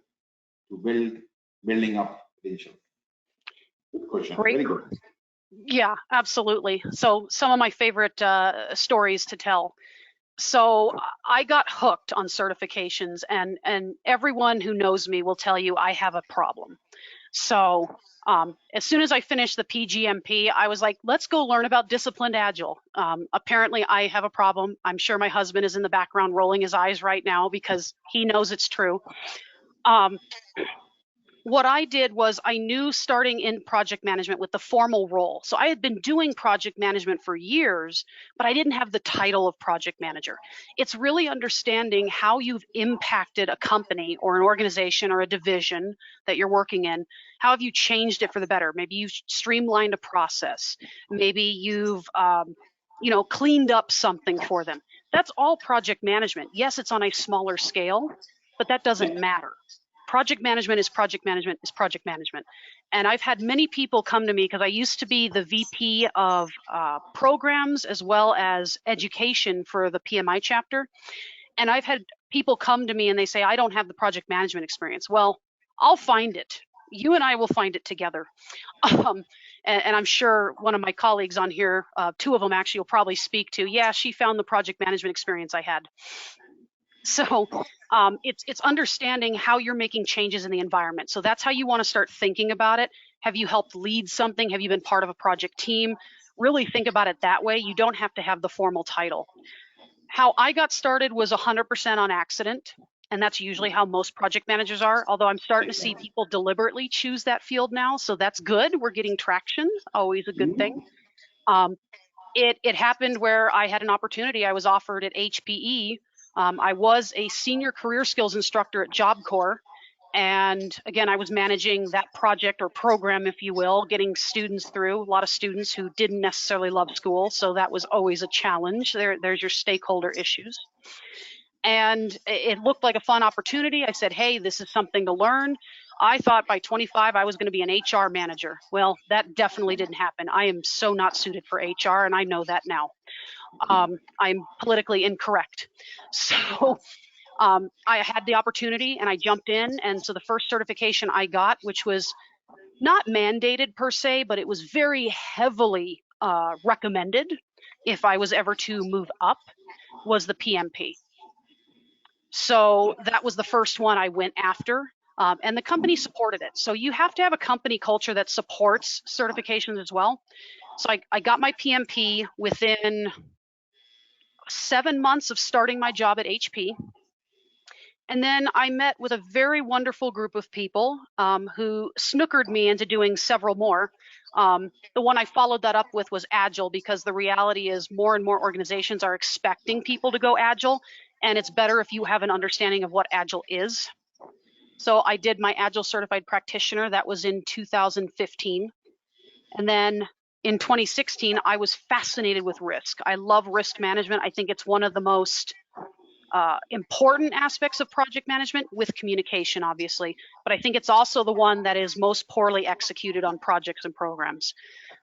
to building up credentials? Good question. Great. Very good. Yeah, absolutely. So some of my favorite stories to tell. So I got hooked on certifications, and everyone who knows me will tell you I have a problem. So as soon as I finished the PgMP, I was like, let's go learn about disciplined Agile. Apparently I have a problem. I'm sure my husband is in the background rolling his eyes right now because he knows it's true. What I did was I knew starting in project management with the formal role. So I had been doing project management for years, but I didn't have the title of project manager. It's really understanding how you've impacted a company or an organization or a division that you're working in. How have you changed it for the better? Maybe you've streamlined a process. Maybe you've cleaned up something for them. That's all project management. Yes, it's on a smaller scale, but that doesn't matter. Project management is project management is project management. And I've had many people come to me because I used to be the VP of programs as well as education for the PMI chapter. And I've had people come to me and they say, I don't have the project management experience. Well, I'll find it. You and I will find it together. And I'm sure one of my colleagues on here, two of them actually will probably speak to, yeah, she found the project management experience I had. So it's understanding how you're making changes in the environment. So that's how you want to start thinking about it. Have you helped lead something? Have you been part of a project team? Really think about it that way. You don't have to have the formal title. How I got started was 100% on accident. And that's usually how most project managers are, although I'm starting to see people deliberately choose that field now. So that's good. We're getting traction, always a good thing. It happened where I had an opportunity. I was offered at HPE. I was a senior career skills instructor at Job Corps. And again, I was managing that project or program, if you will, getting students through, a lot of students who didn't necessarily love school. So that was always a challenge. There's your stakeholder issues. And it looked like a fun opportunity. I said, hey, this is something to learn. I thought by 25, I was going to be an HR manager. Well, that definitely didn't happen. I am so not suited for HR, and I know that now. I'm politically incorrect. So I had the opportunity and I jumped in. And so the first certification I got, which was not mandated per se, but it was very heavily recommended if I was ever to move up, was the PMP. So that was the first one I went after, and the company supported it. So you have to have a company culture that supports certifications as well. So I got my PMP within 7 months of starting my job at HP. And then I met with a very wonderful group of people who snookered me into doing several more. The one I followed that up with was Agile, because the reality is more and more organizations are expecting people to go Agile, and it's better if you have an understanding of what Agile is. So I did my Agile Certified Practitioner. That was in 2015. And then in 2016, I was fascinated with risk. I love risk management. I think it's one of the most important aspects of project management, with communication, obviously, but I think it's also the one that is most poorly executed on projects and programs.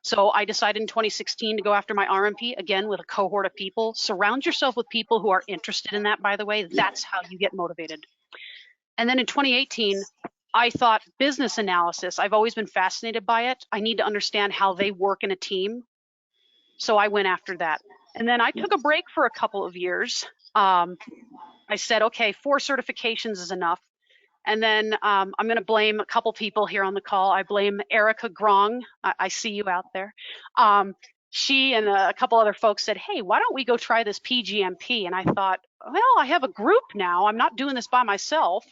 So I decided in 2016 to go after my RMP, again, with a cohort of people. Surround yourself with people who are interested in that, by the way. That's how you get motivated. And then in 2018, I thought business analysis, I've always been fascinated by it. I need to understand how they work in a team. So I went after that. And then I took a break for a couple of years. I said, okay, 4 certifications is enough. And then I'm going to blame a couple people here on the call. I blame Erica Grong. I see you out there. She and a couple other folks said, hey, why don't we go try this PgMP? And I thought, well, I have a group now. I'm not doing this by myself.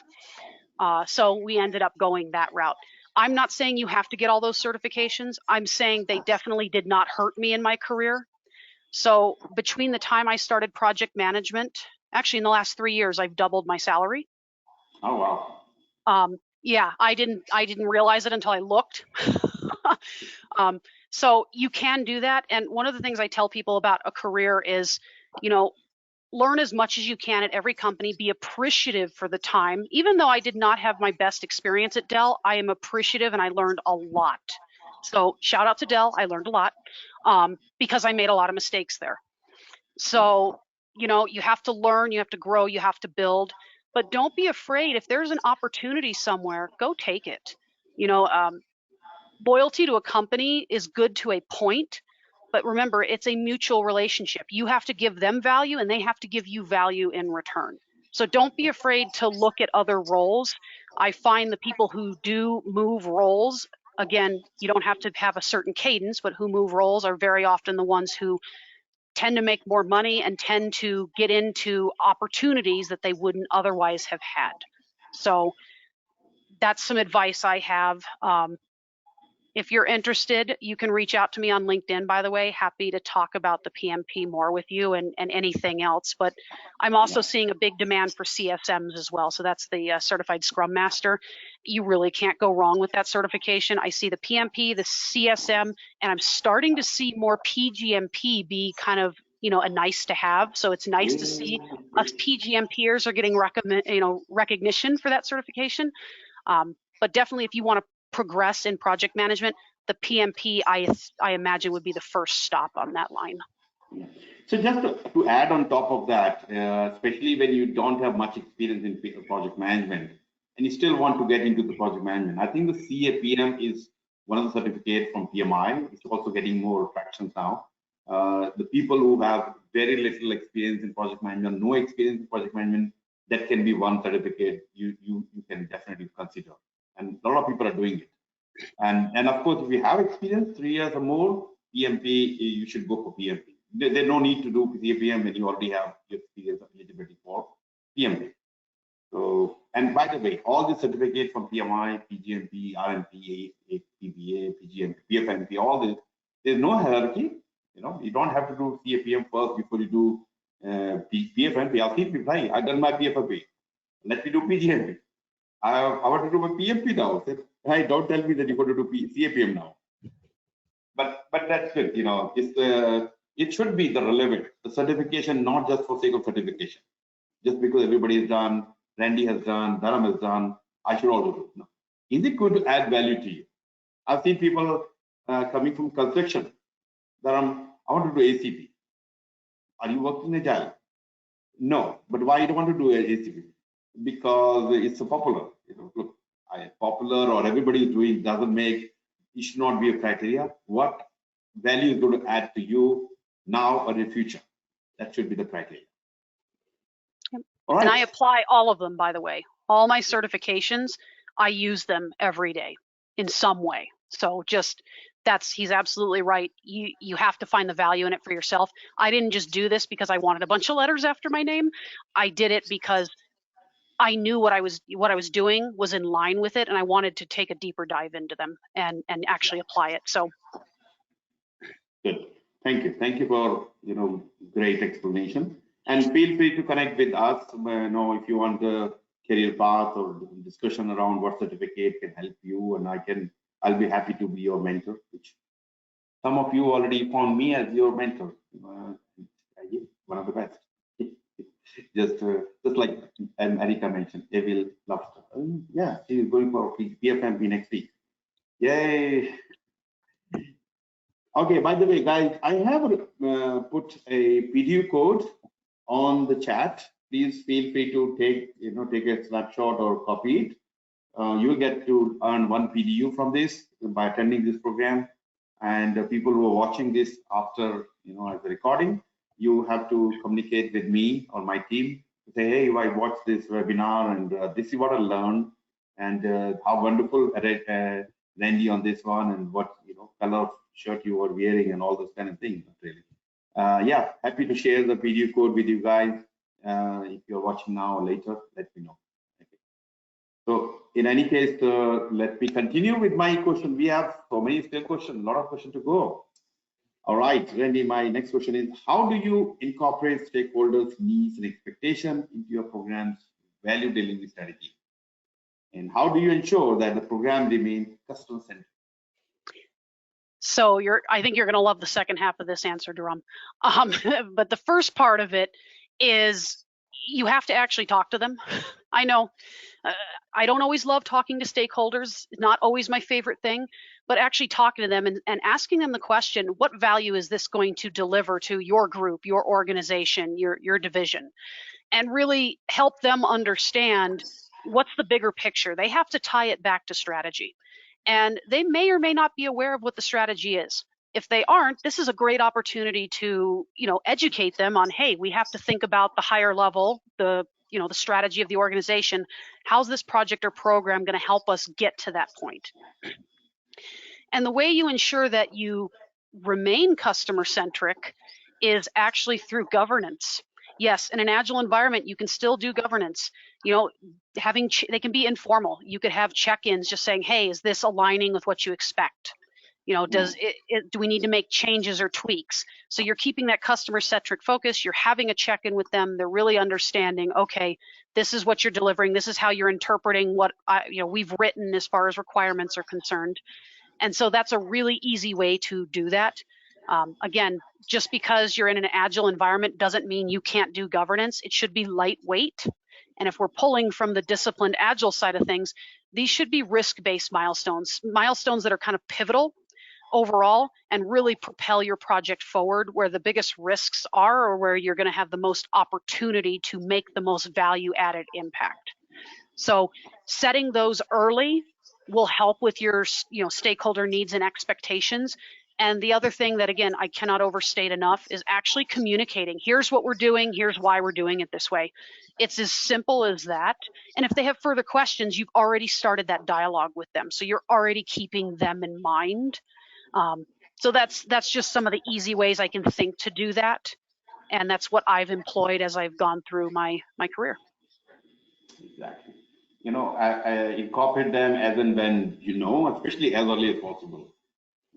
So we ended up going that route. I'm not saying you have to get all those certifications. I'm saying they definitely did not hurt me in my career. So between the time I started project management, actually in the last 3 years, I've doubled my salary. Oh, wow. Yeah, I didn't realize it until I looked. So you can do that. And one of the things I tell people about a career is, learn as much as you can at every company, be appreciative for the time. Even though I did not have my best experience at Dell, I am appreciative and I learned a lot. So shout out to Dell, I learned a lot because I made a lot of mistakes there. So, you have to learn, you have to grow, you have to build, but don't be afraid. If there's an opportunity somewhere, go take it. Loyalty to a company is good to a point, but remember, it's a mutual relationship. You have to give them value and they have to give you value in return. So don't be afraid to look at other roles. I find the people who do move roles, again, you don't have to have a certain cadence, but who move roles are very often the ones who tend to make more money and tend to get into opportunities that they wouldn't otherwise have had. So that's some advice I have. If you're interested, you can reach out to me on LinkedIn, by the way. Happy to talk about the PMP more with you and anything else. But I'm also seeing a big demand for CSMs as well. So that's the Certified Scrum Master. You really can't go wrong with that certification. I see the PMP, the CSM, and I'm starting to see more PgMP be kind of, a nice to have. So it's nice to see us PgMPers are getting recognition for that certification. But definitely if you want to progress in project management, the PMP, I imagine, would be the first stop on that line. Yeah. So just to add on top of that, especially when you don't have much experience in project management and you still want to get into the project management, I think the CAPM is one of the certificates from PMI. It's also getting more traction now. The people who have very little experience in project management, no experience in project management, that can be one certificate you can definitely consider. And a lot of people are doing it. And of course, if you have experience, 3 years or more, PMP, you should go for PMP. There's no need to do CAPM when you already have your experience of eligibility for PMP. So, and by the way, all the certificates from PMI, PGMP, RMP, PBA, PGMP, PfMP, all this, there's no hierarchy. You don't have to do CAPM first before you do PfMP. I'll keep replying. I've done my PfMP. Let me do PGMP. I want to do my PMP now. Hey, don't tell me that you're going to do CAPM now. But that's good. It should be the relevant, the certification, not just for sake of certification. Just because everybody has done, Randi has done, Dharam has done, I should also do. No. Is it going to add value to you? I've seen people coming from construction. Dharam, I want to do ACP. Are you working Agile? No. But why you don't want to do ACP? because it's so popular. Look, popular or everybody is doing doesn't make, it should not be a criteria. What value is going to add to you now or in the future? That should be the criteria. All right. And I apply all of them, by the way. All my certifications, I use them every day in some way. So just he's absolutely right. You have to find the value in it for yourself. I didn't just do this because I wanted a bunch of letters after my name. I did it because I knew what I was doing was in line with it, and I wanted to take a deeper dive into them and actually apply it. So good. Thank you for great explanation. And feel free to connect with us. If you want the career path or discussion around what certificate can help you, and I'll be happy to be your mentor. Which some of you already found me as your mentor. One of the best. just like Erika mentioned, Evil Lobster. Yeah, she is going for PfMP next week. Yay! Okay. By the way, guys, I have put a PDF code on the chat. Please feel free to take a snapshot or copy it. You will get to earn 1 PDU from this by attending this program. And people who are watching this after as a recording, you have to communicate with me or my team to say, hey, I watched this webinar and this is what I learned, and how wonderful Randy on this one, and what color of shirt you were wearing, and all those kind of things. Really, yeah, happy to share the PDF code with you guys. If you're watching now or later, let me know. Okay. So in any case, let me continue with my question. We have so many still questions, a lot of questions to go. All right, Randy, my next question is, how do you incorporate stakeholders' needs and expectations into your program's value delivery strategy? And how do you ensure that the program remains customer-centric? So I think you're going to love the second half of this answer, Dharam. But the first part of it is you have to actually talk to them. I know I don't always love talking to stakeholders, not always my favorite thing, but actually talking to them and asking them the question, what value is this going to deliver to your group, your organization, your division, and really help them understand what's the bigger picture. They have to tie it back to strategy, and they may or may not be aware of what the strategy is. If they aren't, this is a great opportunity to educate them on, hey, we have to think about the higher level, the strategy of the organization. How's this project or program going to help us get to that point? And the way you ensure that you remain customer-centric is actually through governance. Yes, in an Agile environment, you can still do governance. They can be informal. You could have check-ins just saying, hey, is this aligning with what you expect? Do we need to make changes or tweaks? So you're keeping that customer-centric focus. You're having a check-in with them. They're really understanding, okay, this is what you're delivering. This is how you're interpreting what we've written as far as requirements are concerned. And so that's a really easy way to do that. Again, just because you're in an Agile environment doesn't mean you can't do governance. It should be lightweight. And if we're pulling from the disciplined Agile side of things, these should be risk-based milestones that are kind of pivotal overall and really propel your project forward, where the biggest risks are or where you're going to have the most opportunity to make the most value-added impact. So setting those early will help with your stakeholder needs and expectations. And the other thing that, again, I cannot overstate enough is actually communicating. Here's what we're doing. Here's why we're doing it this way. It's as simple as that. And if they have further questions, you've already started that dialogue with them. So you're already keeping them in mind. So that's just some of the easy ways I can think to do that. And that's what I've employed as I've gone through my career. Exactly. I incorporate them as and when, especially as early as possible.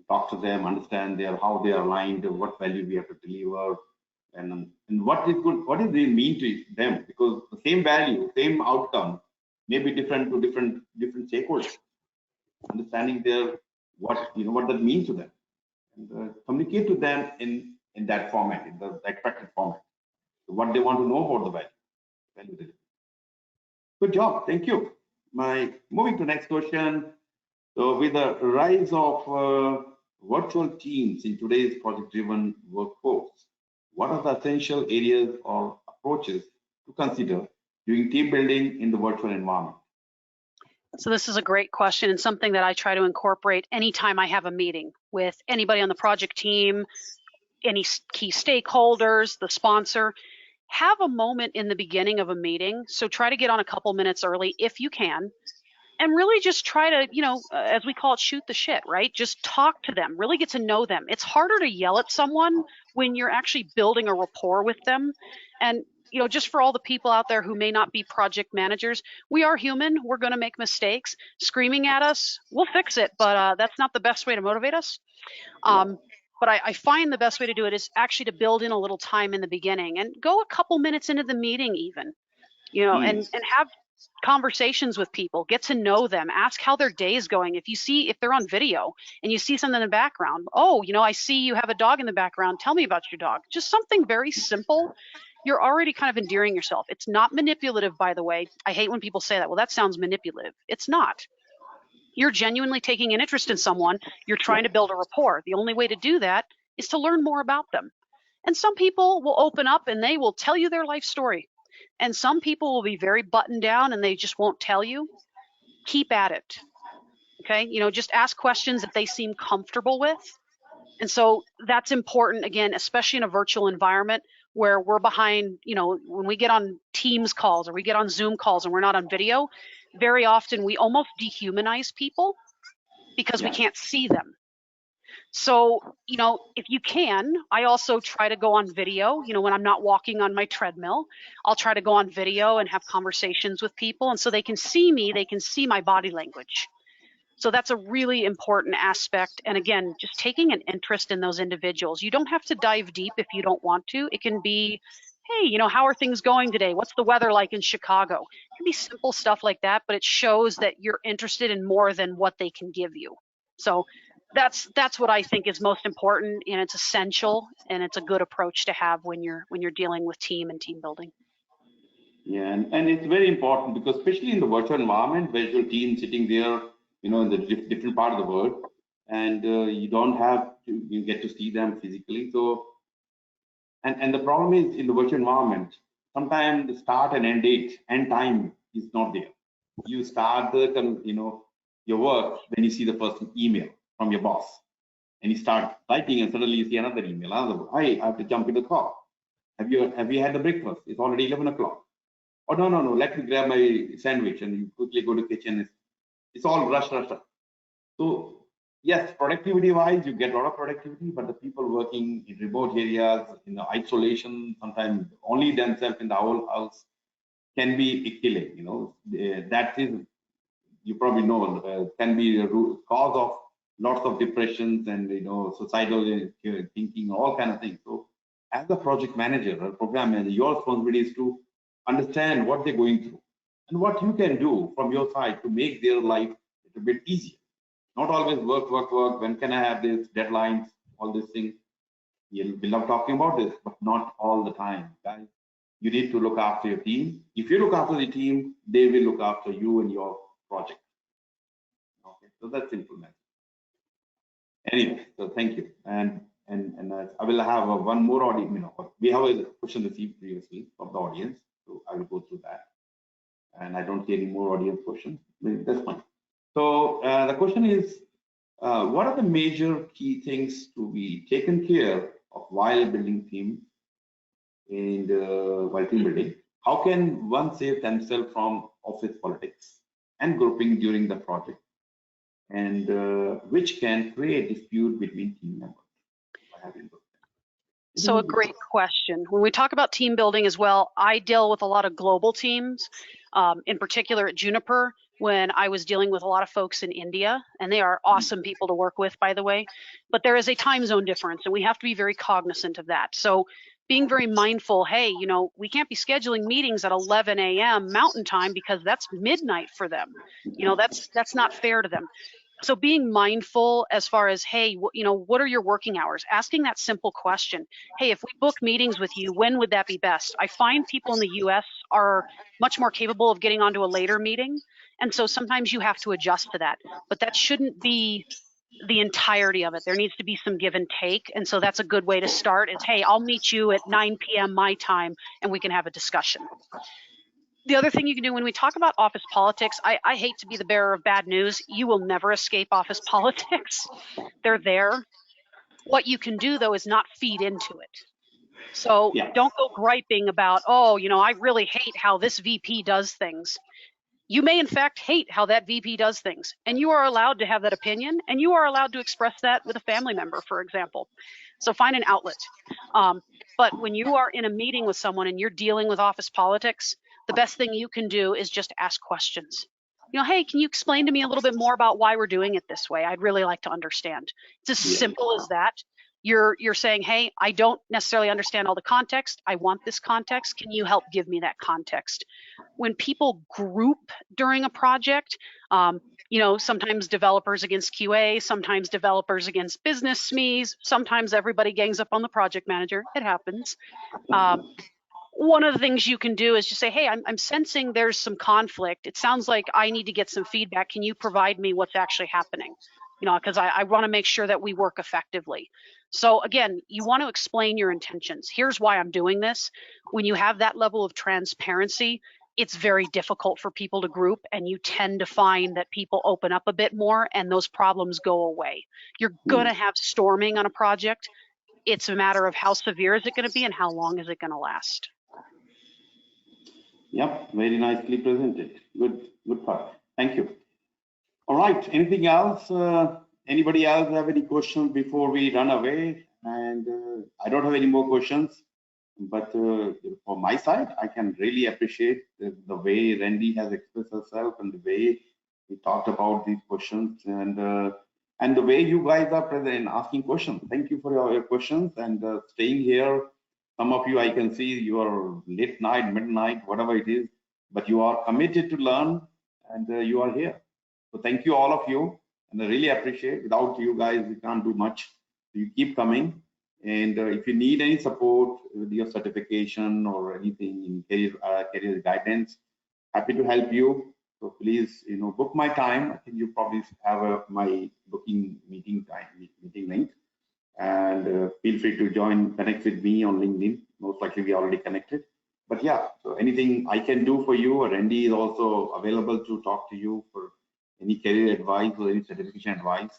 Talk to them, understand how they are aligned, what value we have to deliver, and what is good, what does it mean to them? Because the same value, same outcome may be different to different stakeholders. Understanding what that means to them, and communicate to them in that format, in the expected format, what they want to know about the value delivery. Good job, thank you. Moving to next question. So with the rise of virtual teams in today's project-driven workforce, what are the essential areas or approaches to consider doing team building in the virtual environment? So this is a great question and something that I try to incorporate anytime I have a meeting with anybody on the project team, any key stakeholders, the sponsor. Have a moment in the beginning of a meeting. So try to get on a couple minutes early if you can. And really just try to, as we call it, shoot the shit, right? Just talk to them, really get to know them. It's harder to yell at someone when you're actually building a rapport with them. And, just for all the people out there who may not be project managers, we are human. We're going to make mistakes. Screaming at us, we'll fix it, but that's not the best way to motivate us. But I find the best way to do it is actually to build in a little time in the beginning and go a couple minutes into the meeting even, and have conversations with people, get to know them, ask how their day is going. If they're on video and you see something in the background, I see you have a dog in the background. Tell me about your dog. Just something very simple. You're already kind of endearing yourself. It's not manipulative, by the way. I hate when people say that. Well, that sounds manipulative. It's not. You're genuinely taking an interest in someone. You're trying to build a rapport. The only way to do that is to learn more about them. And some people will open up and they will tell you their life story. And some people will be very buttoned down and they just won't tell you. Keep at it. Okay. Just ask questions that they seem comfortable with. And so that's important, again, especially in a virtual environment where we're behind, when we get on Teams calls or we get on Zoom calls and we're not on video, very often we almost dehumanize people because we can't see them. So, if you can, I also try to go on video, when I'm not walking on my treadmill, I'll try to go on video and have conversations with people. And so they can see me, they can see my body language. So that's a really important aspect. And again, just taking an interest in those individuals. You don't have to dive deep if you don't want to. It can be, hey, how are things going today? What's the weather like in Chicago? It can be simple stuff like that, but it shows that you're interested in more than what they can give you. So that's what I think is most important, and it's essential, and it's a good approach to have when you're dealing with team and team building. Yeah, and it's very important because especially in the virtual environment, virtual team sitting there, in the different part of the world, and you don't have to, you get to see them physically. So, and the problem is in the virtual environment, sometimes the start and end time is not there. You start your work when you see the first email from your boss, and you start typing, and suddenly you see another email. I have to jump in the car. Have you had the breakfast? It's already 11 o'clock. Oh no, let me grab my sandwich, and you quickly go to the kitchen. It's all rush. So yes, productivity wise, you get a lot of productivity, but the people working in remote areas, in the isolation, sometimes only themselves in the whole house, can be killing. That is, you probably know, can be a cause of lots of depressions and suicidal thinking, all kind of things. So as a project manager or program manager, your responsibility is to understand what they're going through and what you can do from your side to make their life a bit easier. Not always work. When can I have this, deadlines, all these things. We love talking about this, but not all the time, guys. You need to look after your team. If you look after the team, they will look after you and your project. Okay, so that's simple, man. Anyway, so thank you. And I will have one more audience. We have a question received previously from the audience, so I will go through that. And I don't see any more audience questions. That's fine. So the question is, what are the major key things to be taken care of while building team and while team building? How can one save themselves from office politics and grouping during the project, and which can create dispute between team members? So a great question. When we talk about team building as well, I deal with a lot of global teams, in particular at Juniper, when I was dealing with a lot of folks in India, and they are awesome people to work with, by the way, but there is a time zone difference, and we have to be very cognizant of that. So being very mindful, hey, we can't be scheduling meetings at 11 a.m. Mountain Time because that's midnight for them. That's not fair to them. So being mindful as far as, hey, what are your working hours? Asking that simple question. Hey, if we book meetings with you, when would that be best? I find people in the US are much more capable of getting onto a later meeting. And so sometimes you have to adjust to that, but that shouldn't be the entirety of it. There needs to be some give and take. And so that's a good way to start is, hey, I'll meet you at 9 p.m. my time and we can have a discussion. The other thing you can do when we talk about office politics, I hate to be the bearer of bad news. You will never escape office politics. They're there. What you can do, though, is not feed into it. So don't go griping about, oh, I really hate how this VP does things. You may, in fact, hate how that VP does things, and you are allowed to have that opinion, and you are allowed to express that with a family member, for example. So find an outlet. But when you are in a meeting with someone and you're dealing with office politics, the best thing you can do is just ask questions. Hey, can you explain to me a little bit more about why we're doing it this way? I'd really like to understand. It's as simple as that. You're saying, hey, I don't necessarily understand all the context. I want this context. Can you help give me that context? When people group during a project, sometimes developers against QA, sometimes developers against business SMEs, sometimes everybody gangs up on the project manager. It happens. One of the things you can do is just say, hey, I'm sensing there's some conflict. It sounds like I need to get some feedback. Can you provide me what's actually happening? Because I want to make sure that we work effectively. So again, you want to explain your intentions. Here's why I'm doing this. When you have that level of transparency, it's very difficult for people to group, and you tend to find that people open up a bit more and those problems go away. You're going to have storming on a project. It's a matter of how severe is it going to be and how long is it going to last. Yep, very nicely presented. Good part. Thank you. All right, anything else? Anybody else have any questions before we run away? And I don't have any more questions, but for my side, I can really appreciate the way Randi has expressed herself and the way we talked about these questions and the way you guys are present and asking questions. Thank you for your questions and staying here. Some of you, I can see you are late night, midnight, whatever it is, but you are committed to learn and you are here. So thank you, all of you, and I really appreciate. Without you guys, we can't do much. You keep coming, and if you need any support with your certification or anything in career guidance, happy to help you. So please, book my time. I think you probably have my booking meeting link. And feel free to connect with me on LinkedIn. Most likely we are already connected. But yeah, so anything I can do for you, Randi is also available to talk to you for any career advice or any certification advice.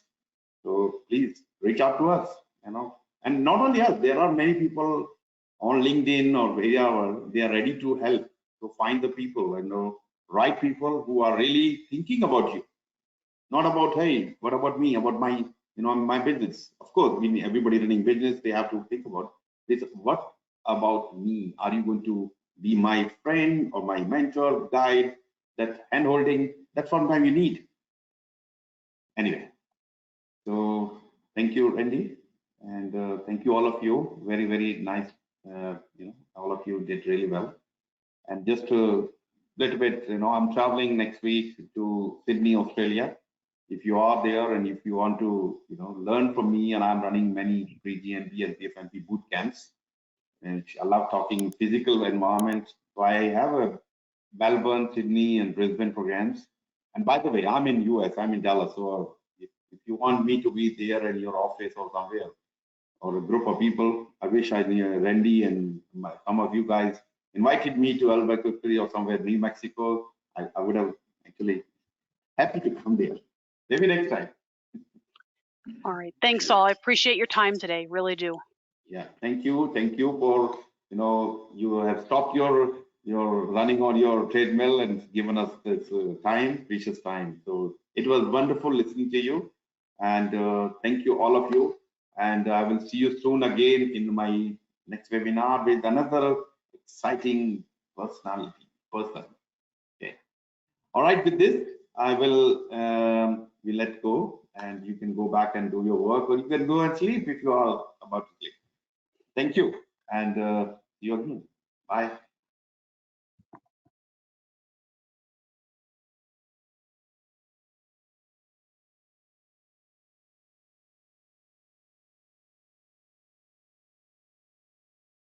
So please reach out to us, And not only us, there are many people on LinkedIn or wherever, they are ready to help. So find the people, right people who are really thinking about you. Not about, hey, what about me, about my my business. Of course, everybody running business, they have to think about this. What about me? Are you going to be my friend or my mentor, guide, that hand holding? That's sometimes you need. Anyway, so thank you, Randi, and thank you all of you. Very, very nice. All of you did really well. And just a little bit, I'm traveling next week to Sydney, Australia. If you are there and if you want to, learn from me, and I'm running many PgMP and PfMP boot camps, and I love talking physical environment. So I have a Melbourne, Sydney, and Brisbane programs. And by the way, I'm in US, I'm in Dallas. So if you want me to be there in your office or somewhere, or a group of people, I wish Randi and some of you guys invited me to Albuquerque or somewhere, New Mexico. I would have actually happy to come there. Maybe next time. All right. Thanks, all. I appreciate your time today. Really do. Yeah. Thank you. Thank you for, you have stopped your running on your treadmill and given us this precious time. So it was wonderful listening to you. And thank you, all of you. And I will see you soon again in my next webinar with another exciting person. Okay. All right. With this, I will we let go, and you can go back and do your work, or you can go and sleep if you are about to sleep. Thank you, and see you again. Bye.